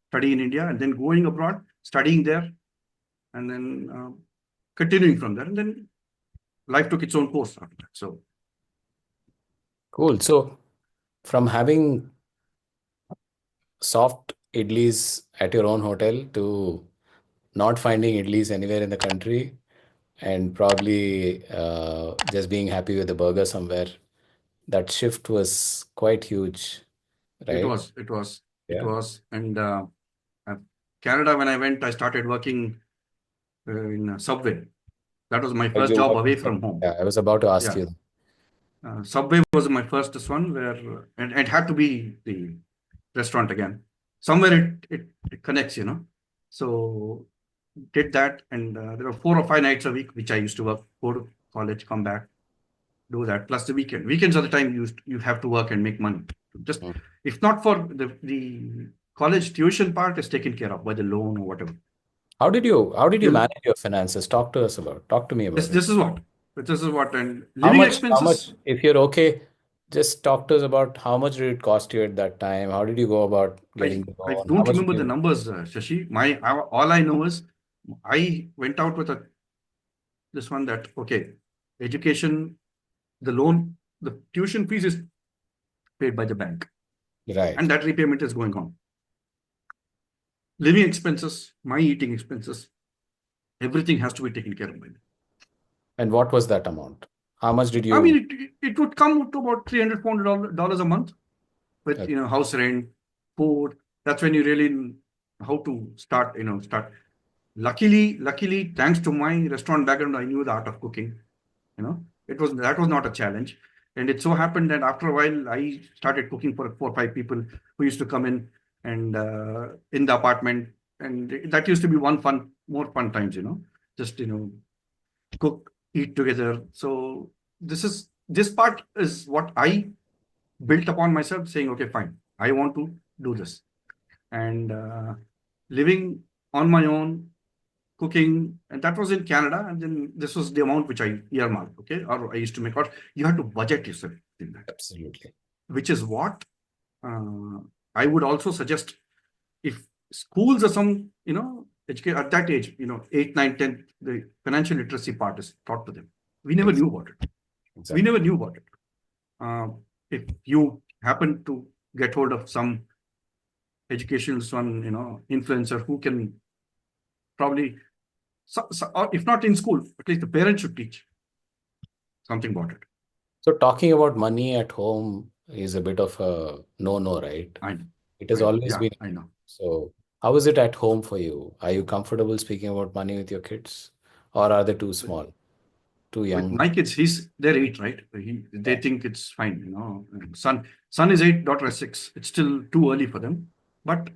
study in India and then going abroad, studying there, and then continuing from there. And then life took its own course after that. So Cool. So from having soft idlis at your own hotel to not finding idlis anywhere in the country and probably just being happy with a burger somewhere, that shift was quite huge, it right? was, it was, it Yeah. was. And uh, Canada, when I went, I started working in Subway. That was my first You job worked away in from home. Yeah, I was about to ask Yeah. you. Subway was my first one where, and it had to be the restaurant again. Somewhere it connects, So did that. And there were 4 or 5 nights a week, which I used to work, go to college, come back, do that. Plus the weekend. Weekends are the time you have to work and make money. Just Mm. if not for the college tuition part is taken care of by the loan or whatever. How did you You'll, manage your finances? Talk to me this about it. this is what this is what and How living much, how expenses. much, if you're okay, just talk to us about how much did it cost you at that time? How did you go about I getting the I loan? How don't much did remember the you? numbers, Shashi. All I know is I went out with this one that okay, education, the loan, the tuition fees is paid by the bank, Right. and that repayment is going on. Living expenses, my eating expenses, everything has to be taken care of by me. And what was that amount? How much did I mean, you? it would come to about $300, $400 a month with uh, house rent, food. That's when you really how to start. Luckily, thanks to my restaurant background, I knew the art of cooking. That was not a challenge. And it so happened that after a while, I started cooking for 4 or 5 people who used to come in and in the apartment, and that used to be more fun times. Just cook, eat together. So this part is what I built upon myself, saying, okay, fine, I want to do this, and living on my own, cooking, and that was in Canada. And then this was the amount which I earmarked, okay, or I used to make out. You have to budget yourself in that, Absolutely. which is what uh, I would also suggest if schools are some, educate at that age, 8, 9, 10, the financial literacy part is taught to them. We never Ex- knew about it. We Exactly. never knew about it. Uh, if you happen to get hold of some educational one, influencer who can probably, or if not in school, at least the parents should teach something about it. So talking about money at home is a bit of a no-no, right? I know, It has I know. always Yeah, been. I know. So How is it at home for you? Are you comfortable speaking about money with your kids, or are they too With, small, too with young? my kids, they're 8, right? They Yeah. think it's fine, you know. Son is 8, daughter is 6. It's still too early for them, but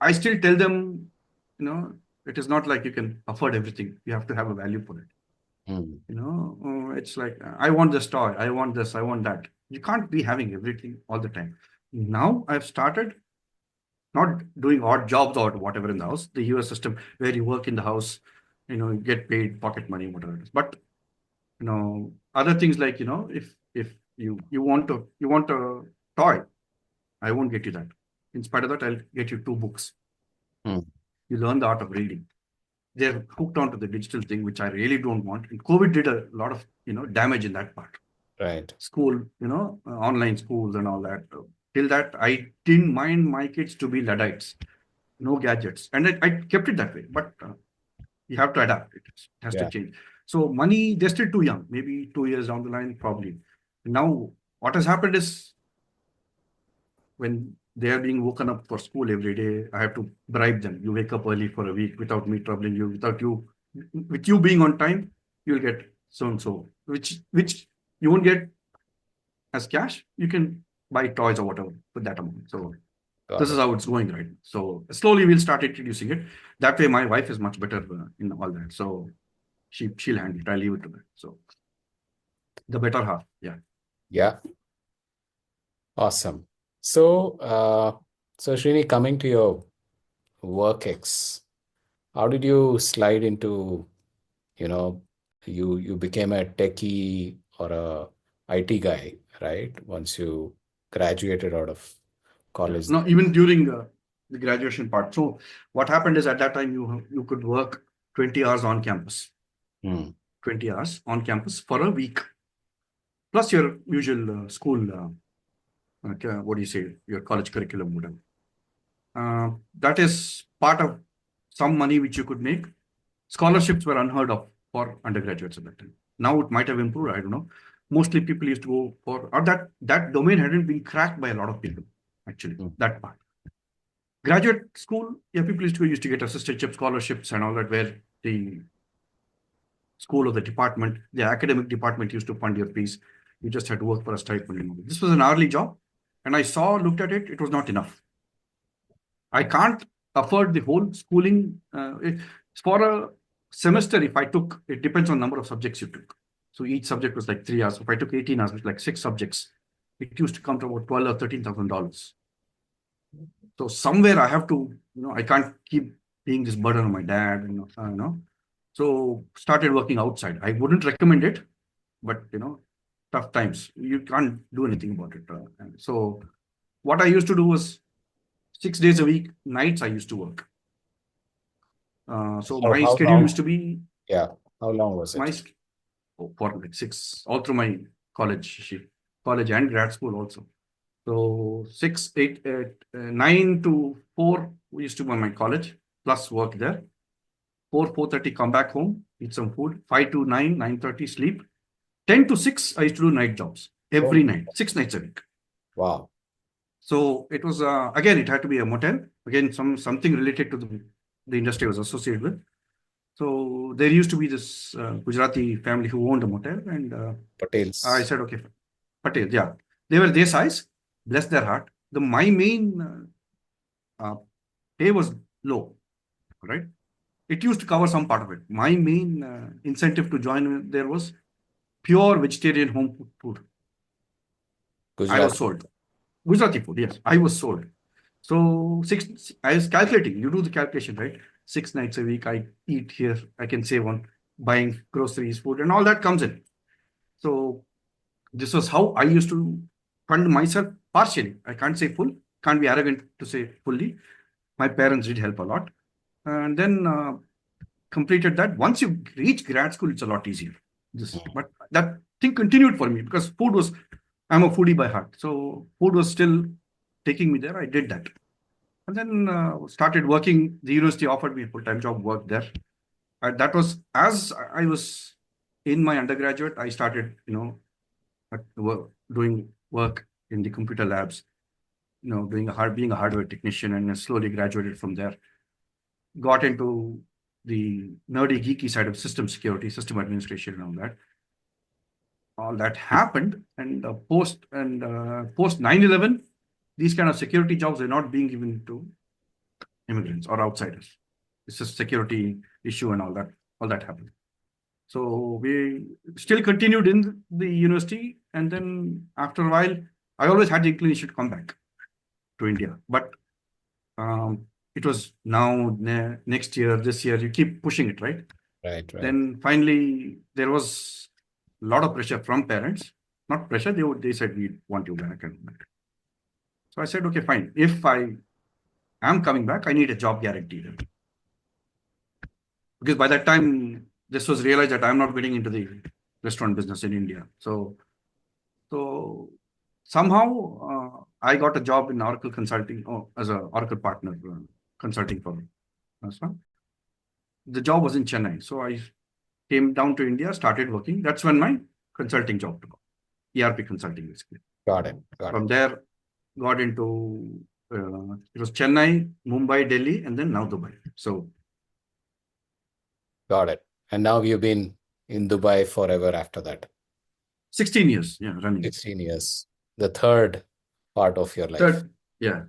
I still tell them, you know, it is not like you can afford everything. You have to have a value for it. Mm. You know, it's like I want this toy, I want this, I want that. You can't be having everything all the time. Now I've started not doing odd jobs or whatever in the house, the US system where you work in the house, you know, you get paid pocket money, whatever it is. But you know, other things like, you know, if you want a toy, I won't get you that. In spite of that, I'll get you 2 books. Mm. You learn the art of reading. They're hooked onto the digital thing, which I really don't want. And COVID did a lot of, you know, damage in that part. Right. School, you know, online schools and all that. Till that, I didn't mind my kids to be Luddites, no gadgets, and I kept it that way. But you have to adapt. It has to Yeah. change. So money, they're still too young. Maybe 2 years down the line, probably. Now, what has happened is when they are being woken up for school every day, I have to bribe them. You wake up early for a week without me troubling you, with you being on time, you'll get so and so, which you won't get as cash. You can buy toys or whatever with that amount. So Got this is it. how it's going right now. So slowly we'll start introducing it. That way, my wife is much better in all that. So she'll handle it. I leave it to her. So the better half, yeah. Yeah. Awesome. So, so Srini, coming to your work ex, how did you slide into, you know, you became a techie or a IT guy, right? Once you graduated out of Yeah. college. No, even during the graduation part. So what happened is at that time you could work 20 hours on campus, Hmm. 20 hours on campus for a week, plus your usual school, what do you say, your college curriculum, whatever. That is part of some money which you could make. Scholarships were unheard of for undergraduates at that time. Now it might have improved. I don't know. Mostly people used to go for, or that domain hadn't been cracked by a lot of people, actually, Hmm. that part. Graduate school, yeah, people used to get assistantship scholarships and all that, where the school or the department, the academic department used to fund your fees. You just had to work for a stipend. This was an hourly job, and I looked at it, it was not enough. I can't afford the whole schooling. For a semester, if I took, it depends on number of subjects you took. So each subject was like 3 hours. If I took 18 hours, it was like 6 subjects. It used to come to about 12 or $13,000. So somewhere I have to, you know, I can't keep being this burden on my dad, you know. So started working outside. I wouldn't recommend it, but you know, tough times. You can't do anything about it. And so what I used to do was 6 days a week, nights I used to work. So So my how schedule used long? to be Yeah. How long was my it? sch- for like all through my college and grad school also. So 9 to 4 we used to be on my college plus work there. 4:30 come back home, eat some food. 5 to 9, 9:30 sleep. 10 to 6 I used to do night jobs every Oh, night, 6 nights a week. wow. So it was again it had to be a motel, again something related to the industry I was associated with. So there used to be this Gujarati family who owned a motel, and I Patels. said, okay, Patel, yeah, they were their size, bless their heart. My main pay was low, right? It used to cover some part of it. My main incentive to join there was pure vegetarian home cooked food. I was Gujarat. sold. Gujarati food, yes, I was sold. So I was calculating. You do the calculation, right? 6 nights a week, I eat here. I can save on buying groceries, food, and all that comes in. So this was how I used to fund myself partially. I can't say full. Can't be arrogant to say fully. My parents did help a lot, and then completed that. Once you reach grad school, it's a lot easier. But that thing continued for me because food was. I'm a foodie by heart, so food was still taking me there. I did that. And then started working. The university offered me a full-time job, work there. That was as I was in my undergraduate. I started, you know, doing work in the computer labs. being a hardware technician, and slowly graduated from there. Got into the nerdy, geeky side of system security, system administration, and all that. All that happened, and post 9/11, these kind of security jobs are not being given to immigrants or outsiders. It's a security issue, and all that happened. So we still continued in the university, and then after a while, I always had the inclination to come back to India. But it was now, next year, this year, you keep pushing it, right? Right, right. Then finally, there was a lot of pressure from parents. Not pressure, they said, we want you back. And so I said, okay, fine. If I am coming back, I need a job guarantee. Because by that time, this was realized that I'm not getting into the restaurant business in India. So somehow I got a job in Oracle Consulting, as an Oracle partner, consulting firm. So the job was in Chennai. So I came down to India, started working. That's when my consulting job took off. ERP consulting, basically. Got it. From there, got into it was Chennai, Mumbai, Delhi, and then now Dubai. So Got it. And now you've been in Dubai forever after that. 16 years, yeah, running. 16 years. The third part of your life. Third, yeah.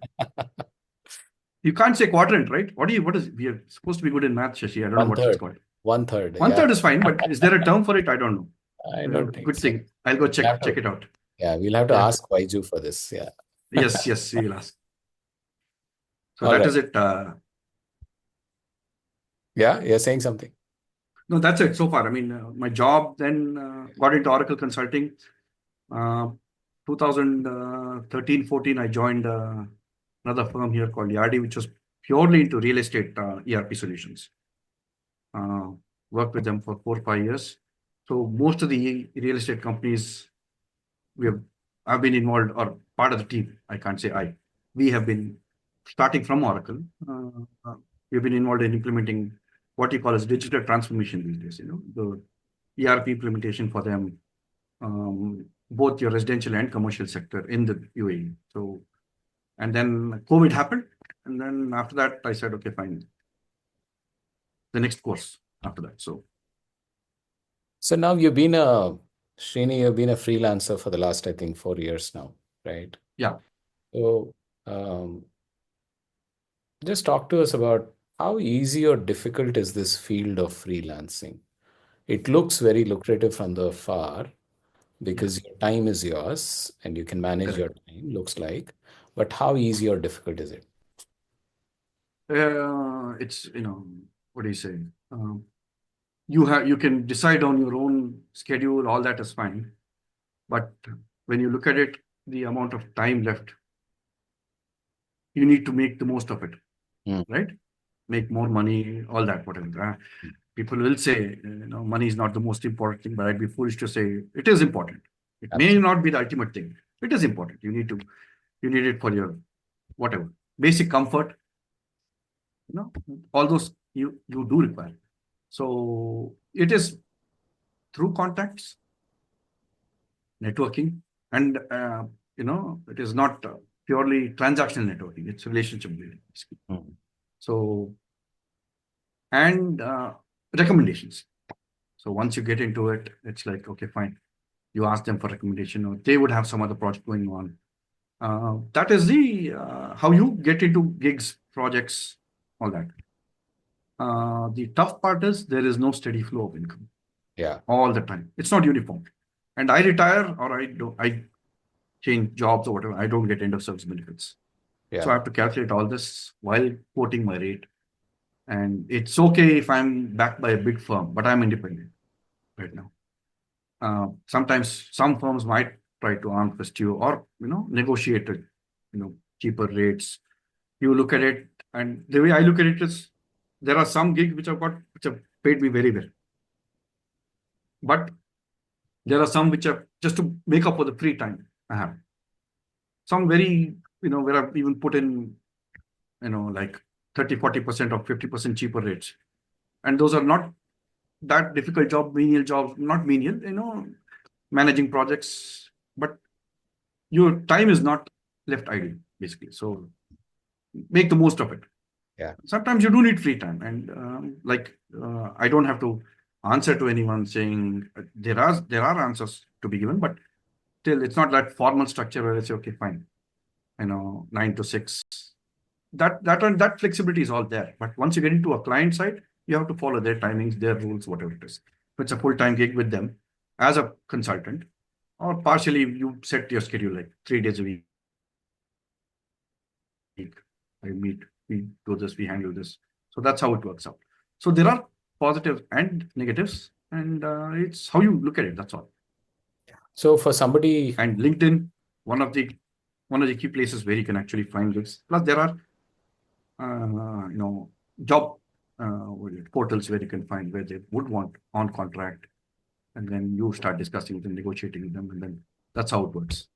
You can't say quadrant, right? What is, we are supposed to be good in math, Shashi. I don't know what it's called. One third. One third is fine, but is there a term for it? I don't know. I don't think Good so. thing. I'll go check it out. Yeah, we'll have to ask Vaiju for this. Yeah. Yes, we will ask. So All that right. is it. Yeah, you're saying something. No, that's it so far. I mean, my job then got into Oracle Consulting. 2013-14, I joined another firm here called Yardi, which was purely into real estate ERP solutions. Worked with them for 4 or 5 years. So most of the real estate companies I've been involved, or part of the team. I can't say I. We have been starting from Oracle. We've been involved in implementing what you call as digital transformation these days. The ERP implementation for them, both your residential and commercial sector in the UAE. So, and then COVID happened, and then after that, I said, okay, fine. The next course after that. So now you've been Srini, you've been a freelancer for the last, I think, 4 years now, right? yeah. So just talk to us about how easy or difficult is this field of freelancing? It looks very lucrative from the far because your time is yours and you can manage your time, looks like. But how easy or difficult is it? It's, what do you say? You can decide on your own schedule, all that is fine. But when you look at it, the amount of time left, you need to make the most of it, right? Make more money, all that, whatever. People will say, money is not the most important thing, but I'd be foolish to say it is important. It may not be the ultimate thing. It is important. You need it for your whatever basic comfort. All those you do require. So it is through contacts, networking, and it is not purely transactional networking. It's relationship building. So, and recommendations. So once you get into it, it's like, okay, fine. You ask them for recommendation, or they would have some other project going on. That is the how you get into gigs, projects, all that. The tough part is there is no steady flow of income. Yeah. All the time. It's not uniform. And I retire or I change jobs or whatever. I don't get end of service benefits. Yeah. So I have to calculate all this while quoting my rate. And it's okay if I'm backed by a big firm, but I'm independent right now. Sometimes some firms might try to arm twist you or, negotiate it, cheaper rates. You look at it, and the way I look at it is there are some gigs which have paid me very well. But there are some which are just to make up for the free time I have. Some very, where I've even put in, like 30, 40% or 50% cheaper rates. And those are not that difficult job, menial jobs, not menial, managing projects, but your time is not left idle. basically. So make the most of it. Yeah. Sometimes you do need free time, and I don't have to answer to anyone saying there are answers to be given, but still it's not that formal structure where I say, okay, fine, 9 to 6. That flexibility is all there. But once you get into a client side, you have to follow their timings, their rules, whatever it is. If it's a full-time gig with them as a consultant, or partially you set your schedule like 3 days a week. I meet, we do this, we handle this. So that's how it works out. So there are positives and negatives, and it's how you look at it. That's all. So for somebody, And LinkedIn, one of the key places where you can actually find gigs. Plus, there are job portals where you can find where they would want on contract, and then you start discussing with them, negotiating with them, and then that's how it works.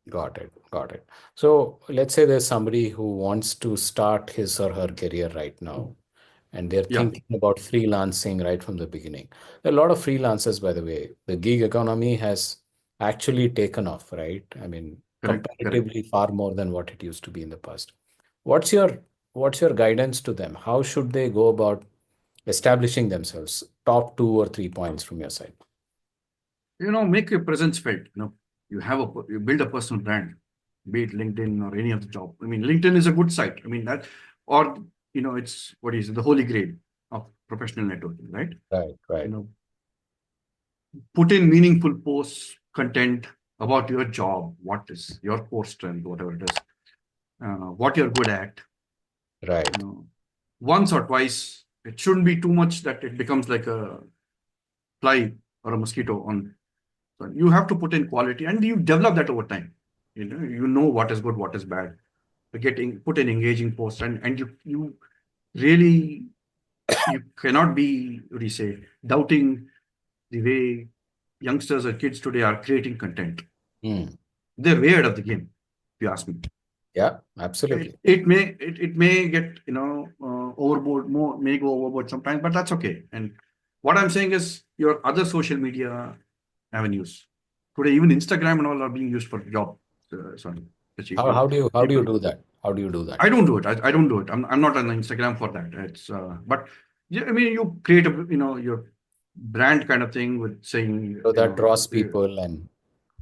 got it, got it. So let's say there's somebody who wants to start his or her career right now, and they're Yeah, thinking about freelancing right from the beginning. There are a lot of freelancers, by the way. The gig economy has actually taken off, right? I mean, correct. comparatively far more than what it used to be in the past. What's your what's your guidance to them? How should they go about establishing themselves? Top 2 or 3 points from your side. Make your presence felt. You build a personal brand, be it LinkedIn or any other job. I mean, LinkedIn is a good site. I mean that, or it's what is it, the holy grail of professional networking, right? Right, You right, know, put in meaningful posts, content about your job, what is your core strength, whatever it is, what you're good at. right, You know, once or twice. It shouldn't be too much that it becomes like a fly or a mosquito on. So you have to put in quality, and you develop that over time. You know what is good, what is bad. Put in engaging posts, and you really, you cannot be, what do you say, doubting the way youngsters or kids today are creating content. Hmm. They're way ahead of the game, if you ask me. Yeah, It, absolutely. it may it may get overboard, more may go overboard sometimes, but that's okay. And what I'm saying is your other social media avenues today, even Instagram and all, are being used for job. Sorry, How, achievement. how do you how do you People, do that? How do you do that? I don't do it. I don't do it. I'm not on Instagram for that. It's but yeah, I mean, you create your brand kind of thing with saying So that draws people and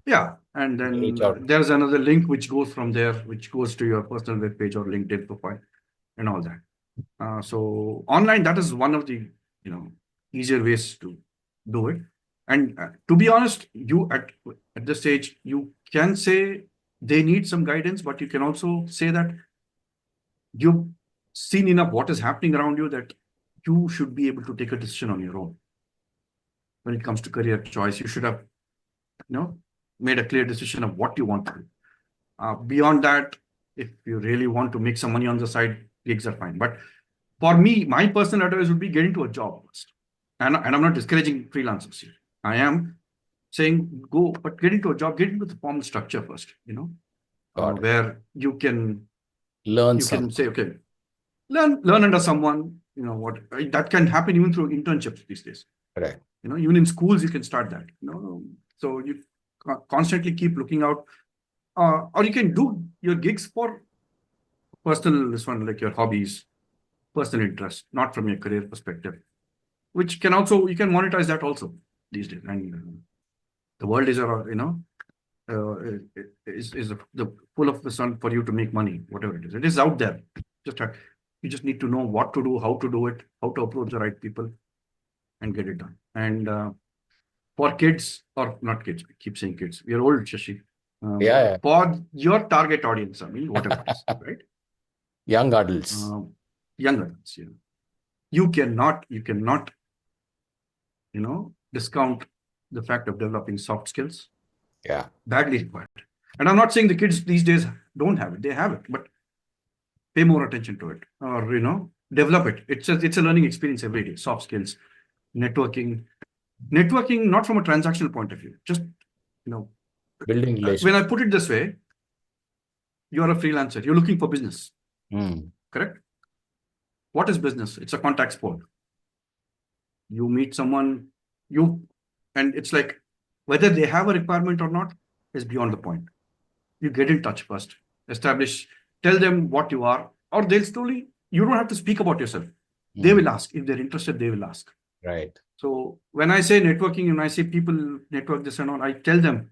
yeah, and they reach then out. there's another link which goes from there, which goes to your personal web page or LinkedIn profile and all that. So online, that is one of the easier ways to do it. And to be honest, you at this stage you can say they need some guidance, but you can also say that you've seen enough what is happening around you that you should be able to take a decision on your own when it comes to career choice. You should have made a clear decision of what you want to do. Beyond that, if you really want to make some money on the side, gigs are fine. But for me, my personal advice would be get into a job first. And I'm not discouraging freelancers here. I am saying go, but get into a job, get into the formal structure first, Got it. where you can Learn you can something. say, okay, learn under someone, what that can happen even through internships these days. Correct. Even in schools, you can start that. So you constantly keep looking out, or you can do your gigs for personal, this one, like your hobbies, personal interest, not from your career perspective, which can also, you can monetize that also these days. And the world is, is the full of the sun for you to make money, whatever it is. It is out there. Just you just need to know what to do, how to do it, how to approach the right people, and get it done. And for kids, or not kids, I keep saying kids. We are old, Shashi. Yeah, For your target audience, I mean, whatever it is, yeah. right? Young adults. Um, Young adults, you cannot discount the fact of developing soft skills, Yeah. badly required. And I'm not saying the kids these days don't have it; they have it, but pay more attention to it, or develop it. It's a learning experience every day. Soft skills, networking, not from a transactional point of view. Just you know, Building when I relationships. put it this way, you are a freelancer. You're looking for business, Hmm. correct? What is business? It's a contact sport. You meet someone, you, and it's like whether they have a requirement or not is beyond the point. You get in touch first, establish. tell them what you are, or they'll slowly, you don't have to speak about yourself. They will ask. If they're interested, they will ask. Right. So when I say networking and I say people network this and all, I tell them,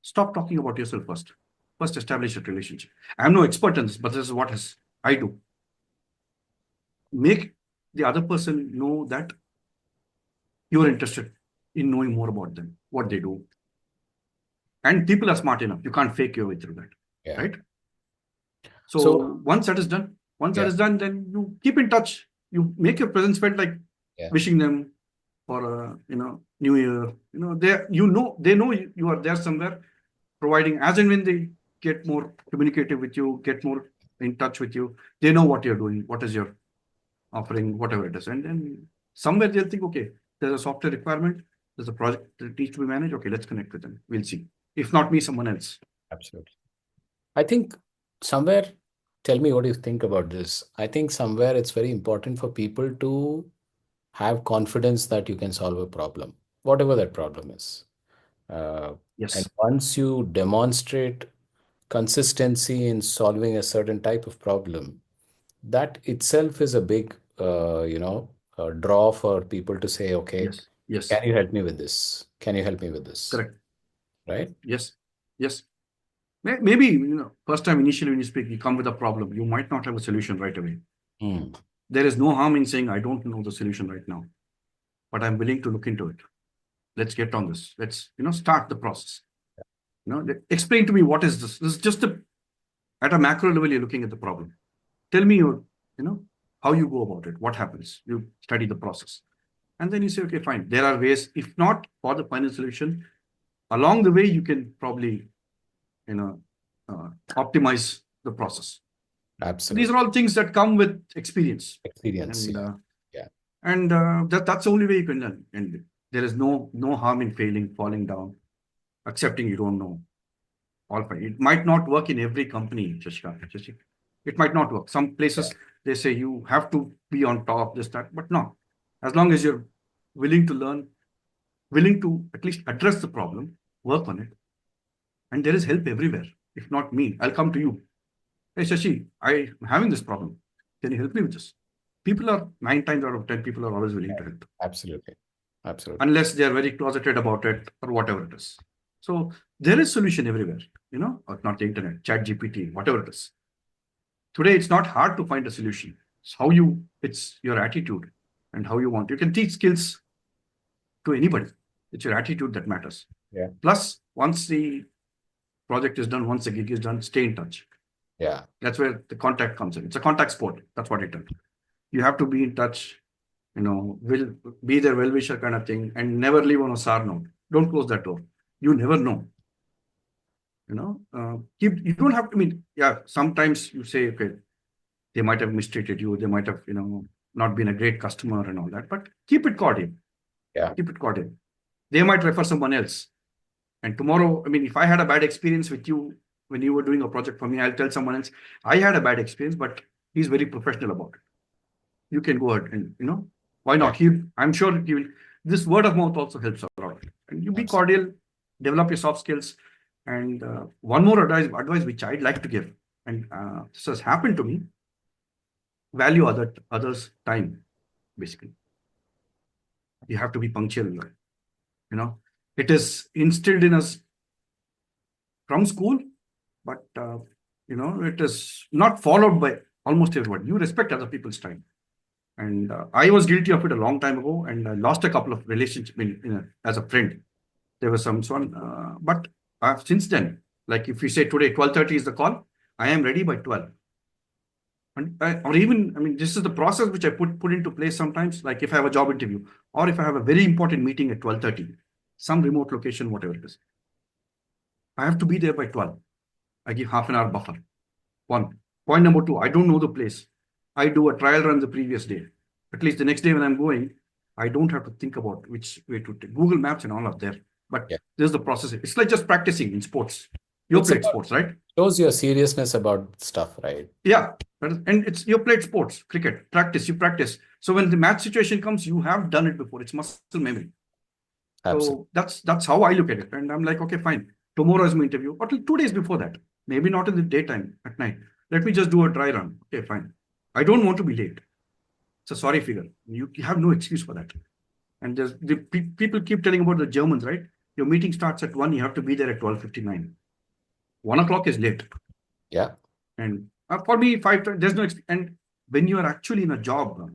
stop talking about yourself first. First, establish a relationship. I'm no expert in this, but this is what I do. Make the other person know that you're interested in knowing more about them, what they do. And people are smart enough. You can't fake your way through that. Yeah. Right? So, So once that is done, yeah, then you keep in touch. You make your presence felt, like yeah, wishing them for a New Year. They know you are there somewhere, providing as and when they get more communicative with you, get more in touch with you. They know what you're doing, what is your offering, whatever it is, and then somewhere they'll think, okay, there's a software requirement, there's a project that needs to be managed. Okay, let's connect with them. We'll see. If not me, someone else. absolutely. I think somewhere, tell me what you think about this. I think somewhere it's very important for people to have confidence that you can solve a problem, whatever that problem is. Uh, and Yes, once you demonstrate consistency in solving a certain type of problem, that itself is a big, draw for people to say, okay, yes, yes, can you help me with this? Can you help me with this? correct. Right? Yes, yes. Maybe, first time initially when you speak, you come with a problem. You might not have a solution right away. Hmm. There is no harm in saying, I don't know the solution right now, but I'm willing to look into it. Let's get on this. Let's, start the process. Explain to me, what is this? This is just at a macro level, you're looking at the problem. Tell me how you go about it, what happens. You study the process. And then you say, okay, fine. There are ways, if not for the final solution, along the way, you can probably, optimize the process. So these Absolutely. are all things that come with experience. Experience. And Yeah. Yeah. that's the only way you can learn. And there is no harm in failing, falling down, accepting you don't know. All fine. It might not work in every company, Shashi. It might not work. Some Yeah. places they say you have to be on top, this, that, but no. As long as you're willing to learn, willing to at least address the problem, work on it, and there is help everywhere. If not me, I'll come to you. Hey, Shashi, I'm having this problem. Can you help me with this? People are 9 times out of 10, people are always willing to help, Absolutely. Absolutely. unless they are very closeted about it or whatever it is. So there is solution everywhere, or not the internet, chat GPT, whatever it is. Today, it's not hard to find a solution. It's your attitude and how you want. You can teach skills to anybody. It's your attitude that matters. Yeah. Plus, once the project is done, once the gig is done, stay in touch. Yeah. That's where the contact comes in. It's a contact sport. That's what it is. You have to be in touch, will be their well-wisher kind of thing, and never leave on a sour note. Don't close that door. You never know. You don't have to, yeah, sometimes you say, okay, they might have mistreated you, they might have, not been a great customer and all that, but keep it cordial. Yeah. Keep it cordial. They might refer someone else. And tomorrow, if I had a bad experience with you when you were doing a project for me, I'll tell someone else, I had a bad experience, but he's very professional about it. You can go ahead and, why Yeah. not? I'm sure he will. This word of mouth also helps a lot. And you be Absolutely. cordial, develop your soft skills. And one more advice which I'd like to give, and this has happened to me, value others' time, basically. You have to be punctual. It is instilled in us from school, but it is not followed by almost everyone. You respect other people's time. And I was guilty of it a long time ago, and I lost a couple of relationships as a friend. There was some one, but since then, like if we say today 12:30 is the call, I am ready by 12. Or even, this is the process which I put into place sometimes. Like if I have a job interview, or if I have a very important meeting at 12:30, some remote location, whatever it is, I have to be there by 12. I give half an hour buffer. One. Point number two, I don't know the place. I do a trial run the previous day. At least the next day when I'm going, I don't have to think about which way to take. Google Maps and all are there. But Yeah. there's the process. It's like just practicing in sports. You It's played about sports, right? shows your seriousness about stuff, right? Yeah. And it's you played sports, cricket, practice, you practice. So when the match situation comes, you have done it before. It's muscle memory. Absolutely. So that's how I look at it. And I'm like, okay, fine. Tomorrow is my interview, or 2 days before that. Maybe not in the daytime, at night. Let me just do a dry run. Okay, fine. I don't want to be late. It's a sorry figure. You have no excuse for that. And people keep telling about the Germans, right? Your meeting starts at 1, you have to be there at 12:59. 1 o'clock is late. Yeah. And for me, there's no, and when you are actually in a job,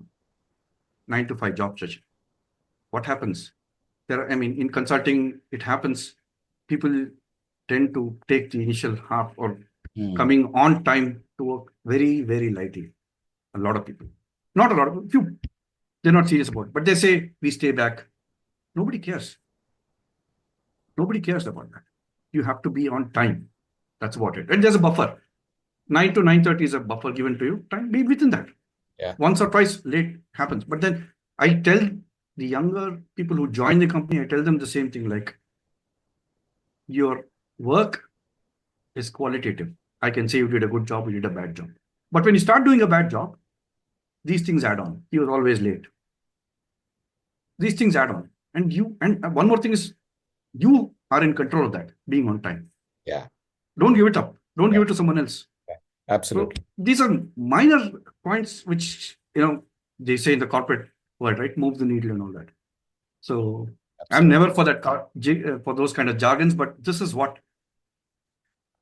9 to 5 job session, what happens? I mean, in consulting, it happens. People tend to take the initial half or Hmm. coming on time to work very, very lightly. A lot of people, not a lot of few, they're not serious about it, but they say we stay back. Nobody cares. Nobody cares about that. You have to be on time. That's about it. And there's a buffer. 9 to 9:30 is a buffer given to you. Time be within that. Yeah. Once or twice late happens. But then I tell the younger people who join the company, I tell them the same thing, like your work is qualitative. I can say you did a good job, you did a bad job. But when you start doing a bad job, these things add on. He was always late. These things add on. And one more thing is you are in control of that, being on time. Yeah. Don't give it up. Don't give Yeah. it to someone else. Yeah. So Absolutely. these are minor points which, they say in the corporate world, right? Move the needle and all that. So I'm Absolutely. never for that for those kind of jargons, but this is what,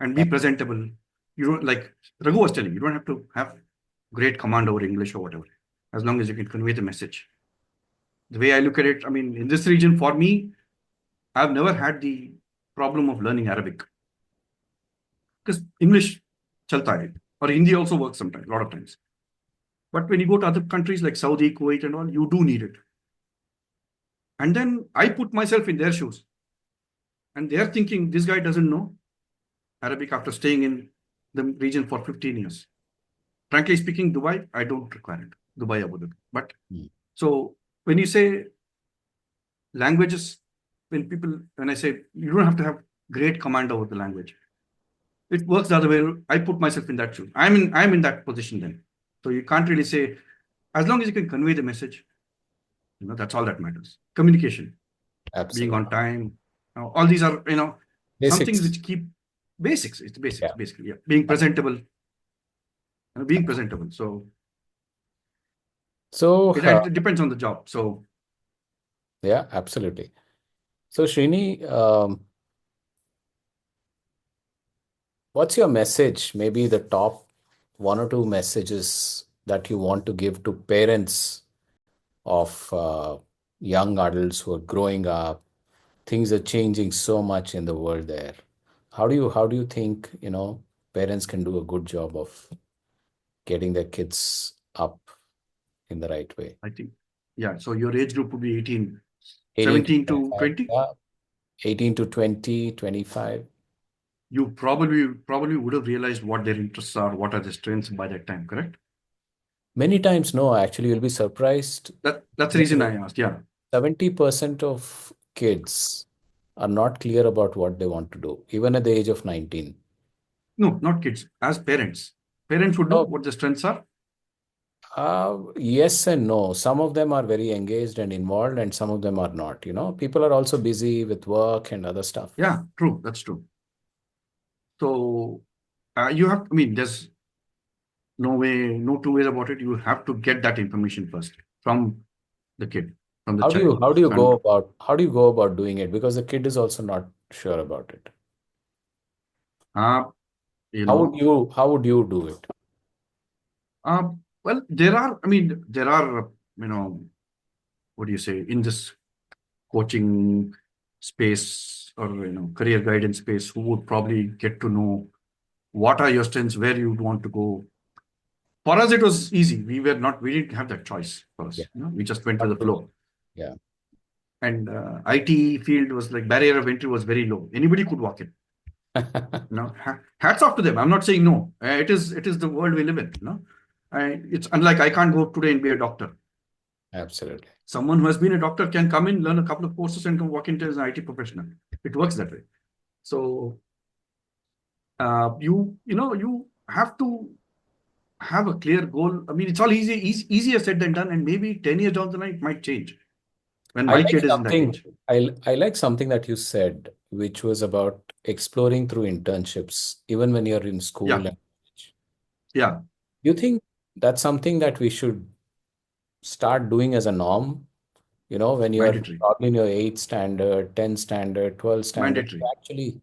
and be Yeah. presentable. You don't, like Raghu was telling, you don't have to have great command over English or whatever, as long as you can convey the message. The way I look at it, I mean, in this region, for me, I've never had the problem of learning Arabic because English chalta hai, or Hindi also works sometimes, a lot of times. But when you go to other countries like Saudi, Kuwait, and all, you do need it. And then I put myself in their shoes, and they're thinking this guy doesn't know Arabic after staying in the region for 15 years. Frankly speaking, Dubai, I don't require it. Dubai, Abu Dhabi. But Hmm. so when you say languages, when I say you don't have to have great command over the language, it works the other way. I put myself in that shoe. I'm in that position then. So you can't really say, as long as you can convey the message, that's all that matters. Communication, being Absolutely. on time, all these are, some things Basics. which keep basics. It's the basics, Yeah. basically. Yeah. Being presentable, being presentable. So So, it depends on the job. So yeah, absolutely. So, Srini, what's your message? Maybe the top one or two messages that you want to give to parents of young adults who are growing up. Things are changing so much in the world there. How do you think, parents can do a good job of getting their kids up in the right way? I think, yeah. So your age group would be 18, 18 to 17 to 25. 20. Yeah. 18 to 20, 25. You probably would have realized what their interests are, what are their strengths by that time, correct? Many times, no, actually, you'll be surprised. That's the reason I asked. Yeah. 70% of kids are not clear about what they want to do, even at the age of 19. No, not kids. As parents, parents would know Oh, what the strengths are. yes and no. Some of them are very engaged and involved, and some of them are not. People are also busy with work and other stuff. Yeah, true. That's true. So you have. I mean, there's no way, no two ways about it. You have to get that information first from the kid, from the How do you child, how do you go and about how do you go about doing it? Because the kid is also not sure about it. uh, you How would know, you how would you do it? well, there are. I mean, there are. What do you say in this coaching space or career guidance space who would probably get to know what are your strengths, where you want to go. For us, it was easy. We didn't have that choice for Yeah. us. We just went with the Absolutely. flow. Yeah. And IT field was like barrier of entry was very low. Anybody could walk in. Hats off to them. I'm not saying no. It is the world we live in. It's unlike I can't go today and be a doctor. Absolutely. Someone who has been a doctor can come in, learn a couple of courses, and come walk into as an IT professional. It works that way. So you have to have a clear goal. I mean, it's all easier said than done, and maybe 10 years down the line it might change when I my like kid is in that something age. I like something that you said, which was about exploring through internships, even when you're in school Yeah, and college. Yeah, You think that's something that we should start doing as a norm? When you're mandatory. probably in your 8th standard, 10th standard, 12th standard, Mandatory. to actually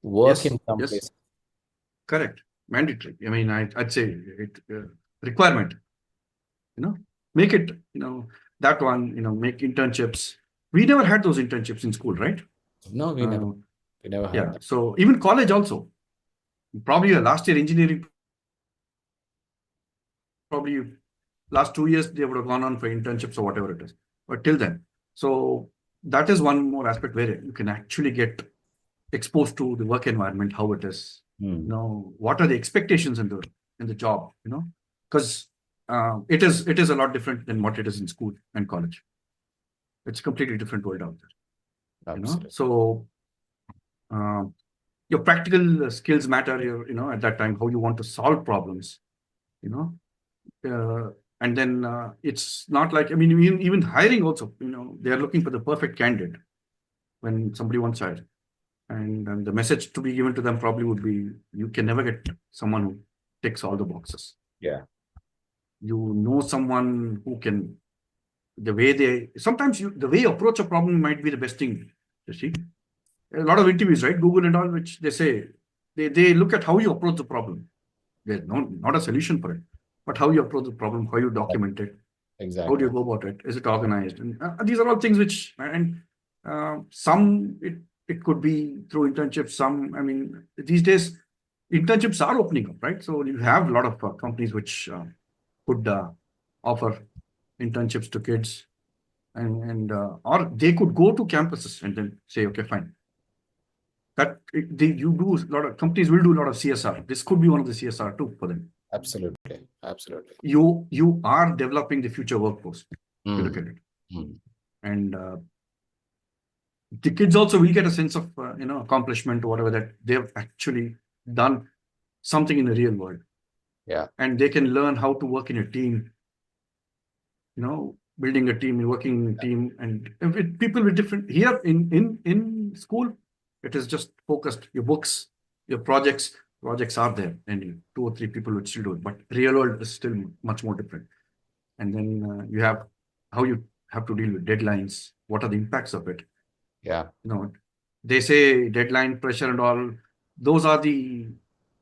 work Yes, in some yes, place. correct. Mandatory. I mean, I'd say it requirement. You know, make it. That one. Make internships. We never had those internships in school, right? No, we never. Uh, We never had yeah. that. So even college also. Probably last year engineering. Probably last 2 years they would have gone on for internships or whatever it is. But till then, so that is one more aspect where you can actually get exposed to the work environment, how it is. Hmm. What are the expectations in the job? Because it is a lot different than what it is in school and college. It's a completely different world out there. Absolutely. So uh, your practical skills matter. At that time, how you want to solve problems. You know, and then it's not like, I mean, even hiring also. They are looking for the perfect candidate when somebody wants hired. And the message to be given to them probably would be, you can never get someone who ticks all the boxes. Yeah. Someone who can, the way you approach a problem might be the best thing. You see, a lot of interviews, right? Google and all, which they say, they look at how you approach the problem. There's not a solution for it, but how you approach the problem, how you document it, how do you Exactly. go about it? Is it organized? And these are all things which, and some it could be through internships. Some, I mean, these days internships are opening up, right? So you have a lot of companies which could offer internships to kids, and or they could go to campuses and then say, okay, fine. You do a lot of companies will do a lot of CSR. This could be one of the CSR too for them. Absolutely. Absolutely. You are developing the future workforce. If you look Hmm. at it, Hmm. and the kids also will get a sense of accomplishment or whatever, that they've actually done something in the real world, Yeah. and they can learn how to work in a team. Building a team, working in a team, and with people with different. Here in school, it is just focused. Your books, your projects are there, and two or three people would still do it. But real world is still much more different. And then you have how you have to deal with deadlines. What are the impacts of it? Yeah. you know they say deadline pressure and all. Those are the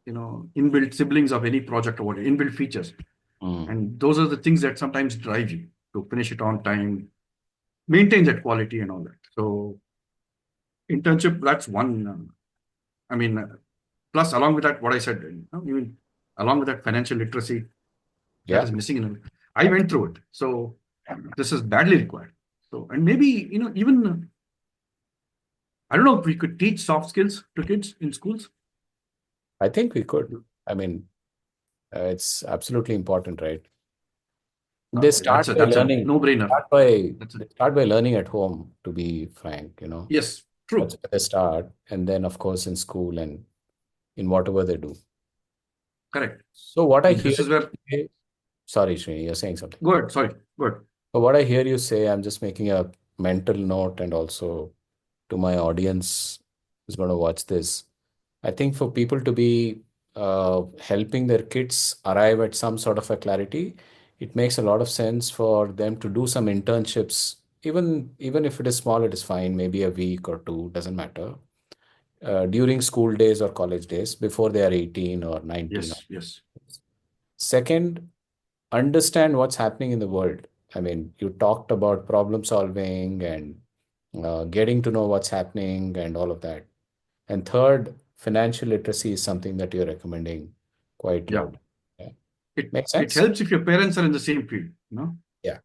inbuilt siblings of any project, or what inbuilt features. Hmm. And those are the things that sometimes drive you to finish it on time, maintain that quality and all that. So internship, that's one. I mean, plus along with that, what I said, even along with that, financial literacy, that Yeah. is missing in it. I went through it, so this is badly required. So, and maybe even I don't know if we could teach soft skills to kids in schools. I think we could. I mean, it's absolutely important, right? They start by That's a learning. no brainer. That's a They start by learning at home, to be frank. Yes, That's true, where they start. And then, of course, in school and in whatever they do. correct. So what I And hear this is you where, say, sorry, Srini, you're saying something. go ahead, sorry, go ahead. So what I hear you say, I'm just making a mental note and also to my audience who's going to watch this. I think for people to be helping their kids arrive at some sort of a clarity, it makes a lot of sense for them to do some internships. Even if it is small, it is fine. Maybe a week or two, doesn't matter. During school days or college days, before they are 18 or 19. Yes, yes, Second, understand what's happening in the world. I mean, you talked about problem solving and getting to know what's happening and all of that. And third, financial literacy is something that you're recommending quite yeah. loud. Yeah. It Makes it sense? helps if your parents are in the same field. Yeah,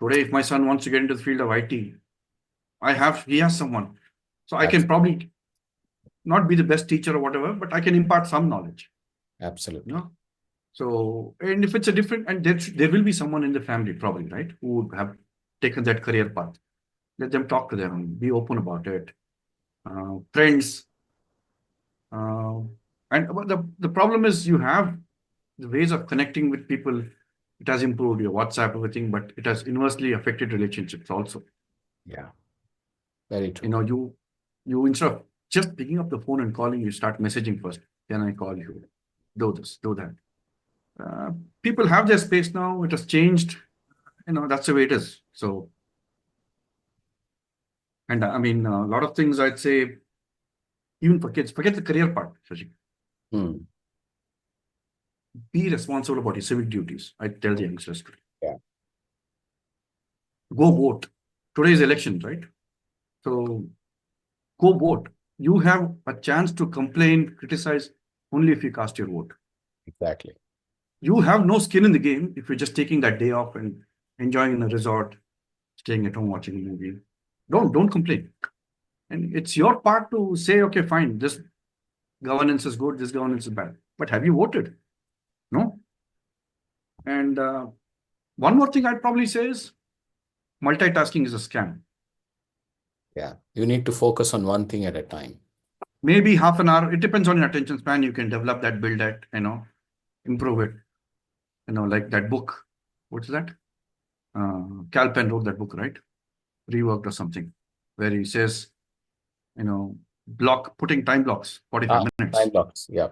Today, if my son wants to get into the field of IT, he has someone, so I can abs probably not be the best teacher or whatever, but I can impart some knowledge. You absolutely. know. So, and if it's a different, and there will be someone in the family probably, right, who would have taken that career path. Let them talk to them, be open about it. Friends, uh, but the problem is, you have the ways of connecting with people. It has improved your WhatsApp, everything, but it has inversely affected relationships also. Yeah, very You true. know, you instead of just picking up the phone and calling, you start messaging first. Can I call you? Do this, do that. Uh, People have their space now. It has changed. That's the way it is. So, and I mean, a lot of things I'd say, even for kids, forget the career part, Shashi. Hmm. Be responsible about your civic duties. I tell the youngsters today. Yeah, Go vote. Today is election, right? So go vote. You have a chance to complain, criticize only if you cast your vote. exactly. You have no skin in the game if you're just taking that day off and enjoying in a resort, staying at home watching a movie. Don't complain. And it's your part to say, okay, fine, this governance is good, this governance is bad. But have you voted? No. And one more thing I'd probably say is multitasking is a scam. Yeah. You need to focus on one thing at a time. Maybe half an hour. It depends on your attention span. You can develop that, build that, improve it. Like that book. What's that? Cal Penn wrote that book, right? Reworked or something, where he says, putting time blocks, 45 Ah, time minutes. blocks. Yeah.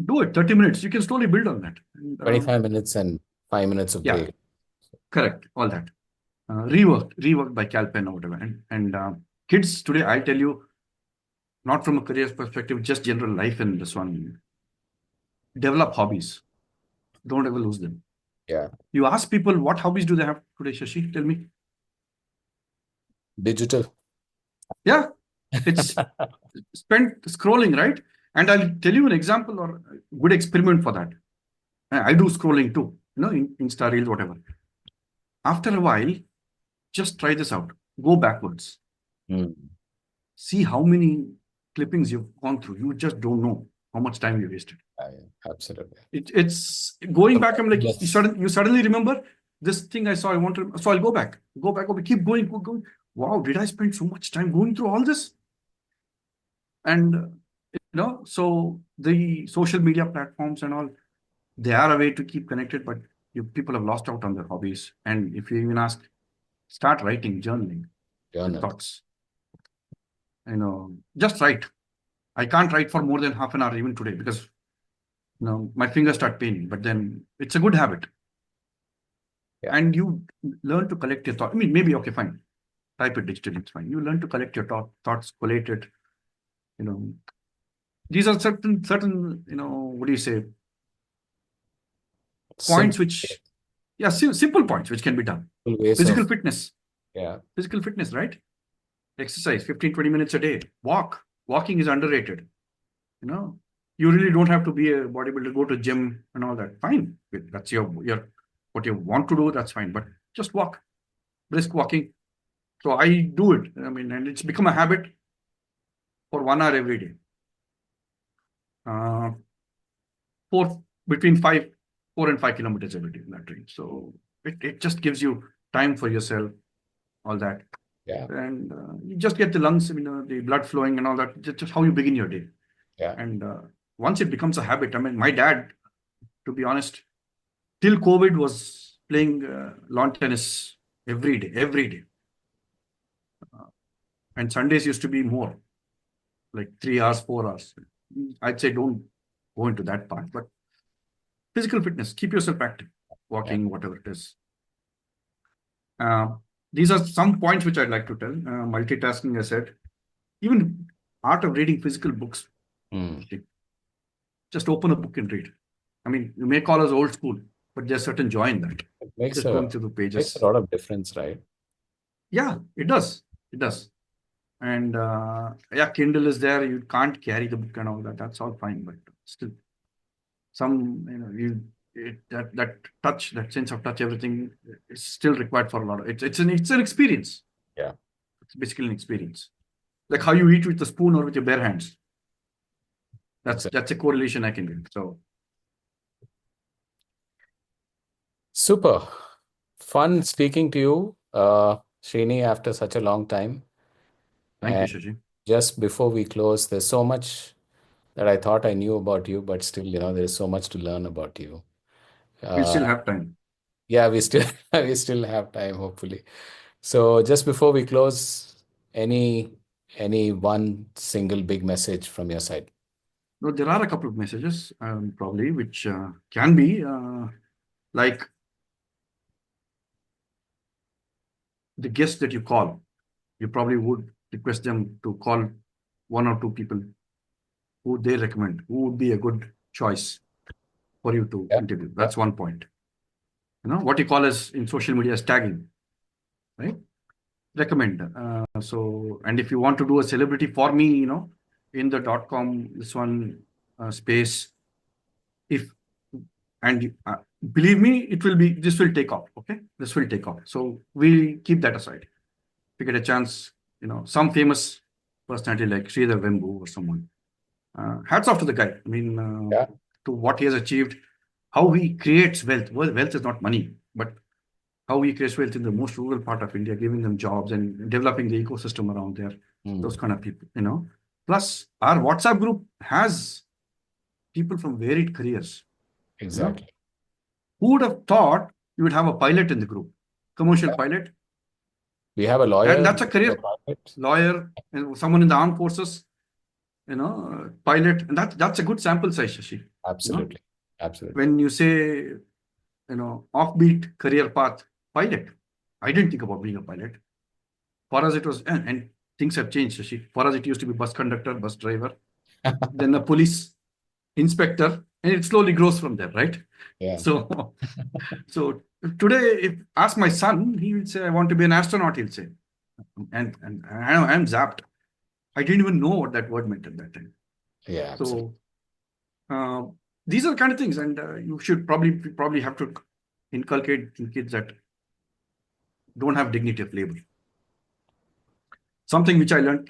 Do it, 30 minutes. You can slowly build on that. And, 25 minutes and 5 minutes of yeah, break. correct. All that. Reworked by Cal Penn or whatever. And kids today, I'll tell you, not from a career perspective, just general life in this one. Develop hobbies. Don't ever lose them. Yeah. You ask people what hobbies do they have today, Shashi? Tell me. Digital. Yeah, it's spent scrolling, right? And I'll tell you an example or a good experiment for that. I do scrolling too, Insta Reels, whatever. After a while, just try this out. Go backwards. Hmm. See how many clippings you've gone through. You just don't know how much time you wasted. Yeah, absolutely. It's going back. I'm like, Yes. you suddenly remember this thing I saw. I want to, so I'll go back, keep going, go, going. Wow, did I spend so much time going through all this? And so the social media platforms and all, they are a way to keep connected, but people have lost out on their hobbies. And if you even ask, start writing, journaling your Journal. thoughts. Just write. I can't write for more than half an hour even today because my fingers start paining. But then it's a good habit, Yeah. and you learn to collect your thoughts. I mean, maybe okay, fine. Type it digitally, it's fine. You learn to collect your thoughts, collate it. You know, these are certain. What do you say? Points Simple which, yeah, simple points which can be done. ways Physical of, fitness, yeah. right? Exercise 15, 20 minutes a day. Walking is underrated. You know, you really don't have to be a bodybuilder, go to gym and all that. Fine. That's your what you want to do, that's fine. But just walk, brisk walking. So I do it. I mean, and it's become a habit for 1 hour every day. Uh, four between 4 and 5 kilometers every day in that range. So it just gives you time for yourself, all that. Yeah. And you just get the lungs, the blood flowing and all that. Just how you begin your day. Yeah. And once it becomes a habit, I mean, my dad, to be honest, till COVID was playing lawn tennis every day. And Sundays used to be more, like 3 hours, 4 hours. I'd say don't go into that part, but physical fitness, keep yourself active, Yeah. walking, whatever it is. Uh, these are some points which I'd like to tell. Multitasking, I said, even art of reading physical books. Hmm. Just open a book and read. I mean, you may call us old school, but there's certain joy in that. It makes Just going a through the makes a pages. lot of difference, right? Yeah, it does. It does. And yeah, Kindle is there. You can't carry the book and all that. That's all fine, but still, some that touch, that sense of touch, everything is still required for a lot of it's an experience. Yeah. It's basically an experience, like how you eat with a spoon or with your bare hands. Exactly. That's a correlation I can do. So Super. Fun speaking to you, Srini, after such a long time. thank you, And Shaji. just before we close, there's so much that I thought I knew about you, but still, there's so much to learn about you. We'll Uh, still have time. yeah, we still we still have time, hopefully. So just before we close, any any one single big message from your side? No, there are a couple of messages, probably, which can be like the guest that you call. You probably would request them to call one or two people who they recommend, who would be a good choice for you to Yeah. interview. Yeah. That's one point. What you call as in social media as tagging, right? Recommend. And if you want to do a celebrity for me, in the .com, this one space, if and believe me, this will take off. Okay, this will take off. So we keep that aside. If you get a chance, some famous personality like Sridhar Vembu or someone. Hats off to the guy. I mean, Yeah. to what he has achieved, how he creates wealth. Well, wealth is not money, but how he creates wealth in the most rural part of India, giving them jobs and developing the ecosystem around there. Those kind of people. Plus, our WhatsApp group has people from varied careers. You know, Exactly. who would have thought you would have a pilot in the group, commercial Yeah. pilot, We have a and lawyer, that's a we have a career. pilot. Lawyer, and someone in the armed forces, pilot, and that's a good sample size, Shashi. You know, Absolutely. Absolutely. when you say offbeat career path, pilot. I didn't think about being a pilot. For us, it was, and things have changed, Shashi. For us, it used to be bus conductor, bus driver, then a police inspector, and it slowly grows from there, right? Yeah. So, so today, if ask my son, he will say, "I want to be an astronaut." He'll say, and I'm zapped. I didn't even know what that word meant at that time. Yeah, absolutely. So uh, these are the kind of things, and you should probably have to inculcate in kids that don't have dignity of labor. Something which I learned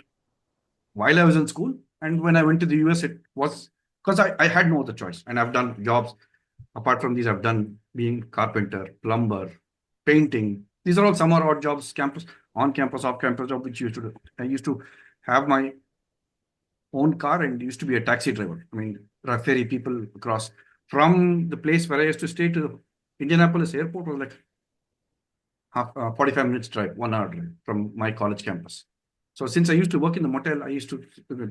while I was in school. And when I went to the US, it was because I had no other choice. And I've done jobs. Apart from these, I've done being carpenter, plumber, painting. These are all some are odd jobs, on campus, off campus job, which used to do. I used to have my own car and used to be a taxi driver. I mean, ferry people across from the place where I used to stay to Indianapolis airport was like 45 minutes drive, 1 hour drive from my college campus. So since I used to work in the motel, I used to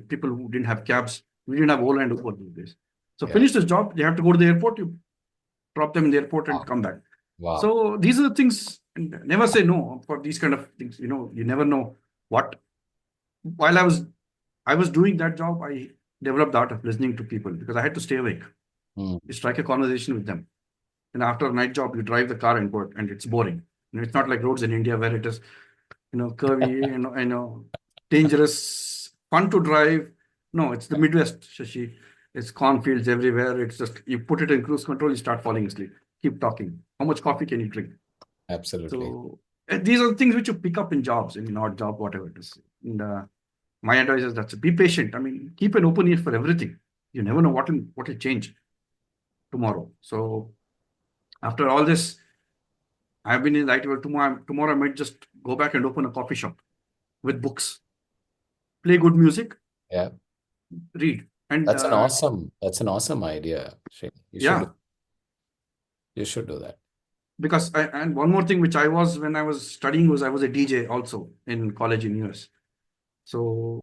people who didn't have cabs, we didn't have Ola and Uber these days. So Yeah. finish this job, they have to go to the airport, you drop them in the airport and Wow. come back. Wow. So these are the things, and never say no for these kind of things. You never know what. While I was doing that job, I developed the art of listening to people because I had to stay awake. Mm. You strike a conversation with them. And after a night job, you drive the car and go, and it's boring. It's not like roads in India where it is curvy, dangerous, fun to drive. No, it's the Midwest, Shashi. It's cornfields everywhere. It's just you put it in cruise control, you start falling asleep. Keep talking. How much coffee can you drink? Absolutely. So these are things which you pick up in jobs, in an odd job, whatever it is. And my advice is that be patient. I mean, keep an open ear for everything. You never know what will change tomorrow. So after all this, I've been in the IT world. Tomorrow I might just go back and open a coffee shop with books, play good music, Yeah. read. And That's an awesome idea, Shane. yeah, You should do that. because and one more thing which I was when I was studying was I was a DJ also in college in US. So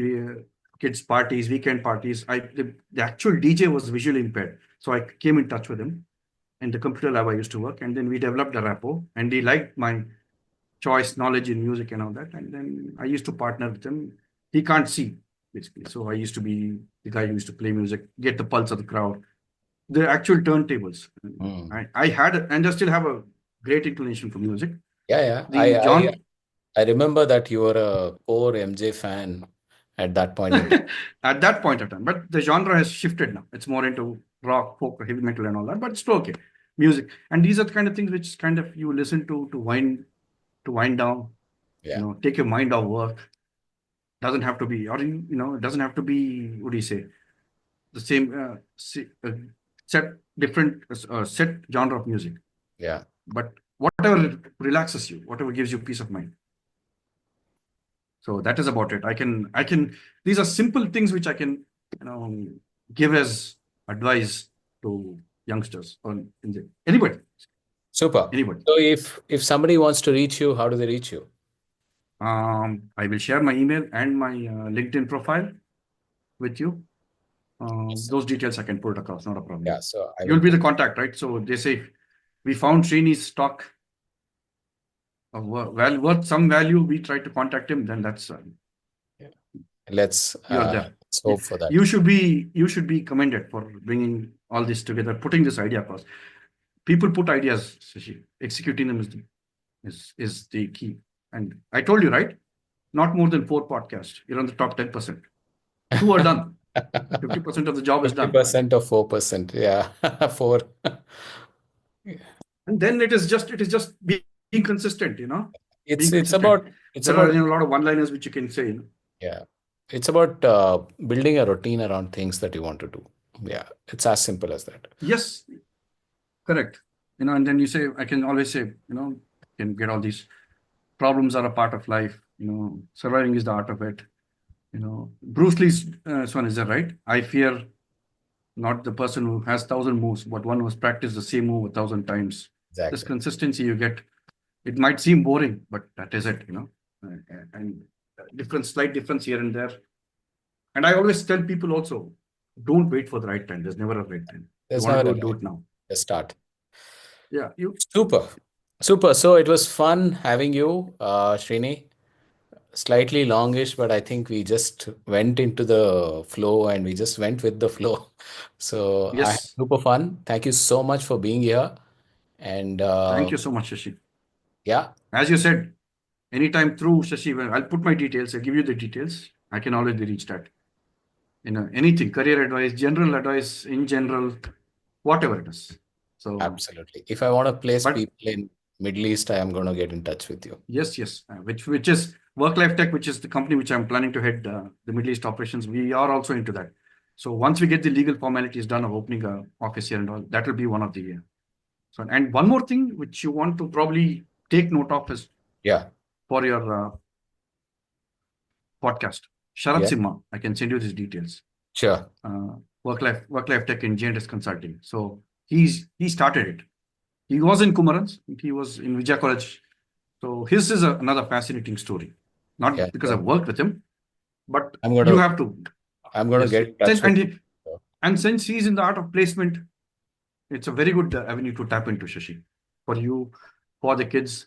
uh, kids parties, weekend parties. The actual DJ was visually impaired, so I came in touch with him in the computer lab I used to work, and then we developed a rapport, and he liked my choice, knowledge in music and all that. And then I used to partner with him. He can't see, basically. So I used to be the guy who used to play music, get the pulse of the crowd, the actual turntables. Mm. I had, and I still have a great inclination for music. Yeah, yeah. The John, I remember that you were a core MJ fan at that point in time. at that point of time, but the genre has shifted now. It's more into rock, folk, heavy metal, and all that, but it's still okay. Music. And these are the kind of things which kind of you listen to wind down, Yeah, take your mind off work. Doesn't have to be, or it doesn't have to be, what do you say, the same set different set genre of music, yeah. but whatever relaxes you, whatever gives you peace of mind. So that is about it. I can these are simple things which I can give as advice to youngsters or anybody. Super. Anybody. So if somebody wants to reach you, how do they reach you? I will share my email and my LinkedIn profile with you. Those details I can put across, not a problem. Yeah, so I You'll will be the put. contact, right? So they say we found Srini's stock of worth some value. We try to contact him. Then that's Yeah. Let's you're there. let's hope for that. You should be commended for bringing all this together, putting this idea across. People put ideas, Shashi. Executing them is the key. And I told you, right? Not more than 4 podcasts. You're on the top 10%. Two are done. 50% of the job is done. 50% or 4%. Yeah. Four. And then it is just being consistent, It's being it's consistent. about it's There are about a lot of one-liners which you can say. yeah. It's about building a routine around things that you want to do. Yeah. It's as simple as that. Yes, correct. And then you say, I can always say, can get all these problems are a part of life. Surviving is the art of it. Bruce Lee's one is that right? I fear not the person who has 1,000 moves, but one who has practiced the same move 1,000 times. This Exactly. consistency you get, it might seem boring, but that is it. And slight difference here and there. And I always tell people also, don't wait for the right time. There's never a right time. You There's want to never do a it, do right. it now. Just start. Yeah, you. Super. Super. So it was fun having you, Srini. Slightly longish, but I think we just went into the flow and we just went with the flow. So I had Yes. super fun. Thank you so much for being here. And Thank you so much, Shashi. yeah, As you said, anytime through Shashi, well, I'll put my details. I'll give you the details. I can always be reached at. Anything, career advice, general advice in general, whatever it is. So, absolutely. If I want to place but people in Middle East, I am going to get in touch with you. yes, yes, which is Work Life Tech, which is the company which I'm planning to head the Middle East operations. We are also into that. So once we get the legal formalities done of opening a office here and all, that will be one of the. So and one more thing which you want to probably take note of is Yeah. for your podcast. Sharat Yeah. Simha, I can send you his details. Sure. Work life tech in J&S Consulting. So he started it. He was in Kumarans. He was in Vijay College. So his is another fascinating story. Yeah. Not because Sure. I've worked with him, but I'm going you to have to. I'm going to Yes. get in touch with you. And since he's in the art of placement, it's a very good avenue to tap into, Shashi, for you, for the kids.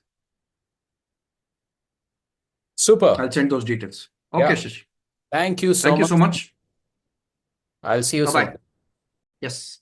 Super. I'll send those details. Okay, Yeah. Shashi. Thank you so Thank you much. so much. I'll see you Bye soon. bye. Yes.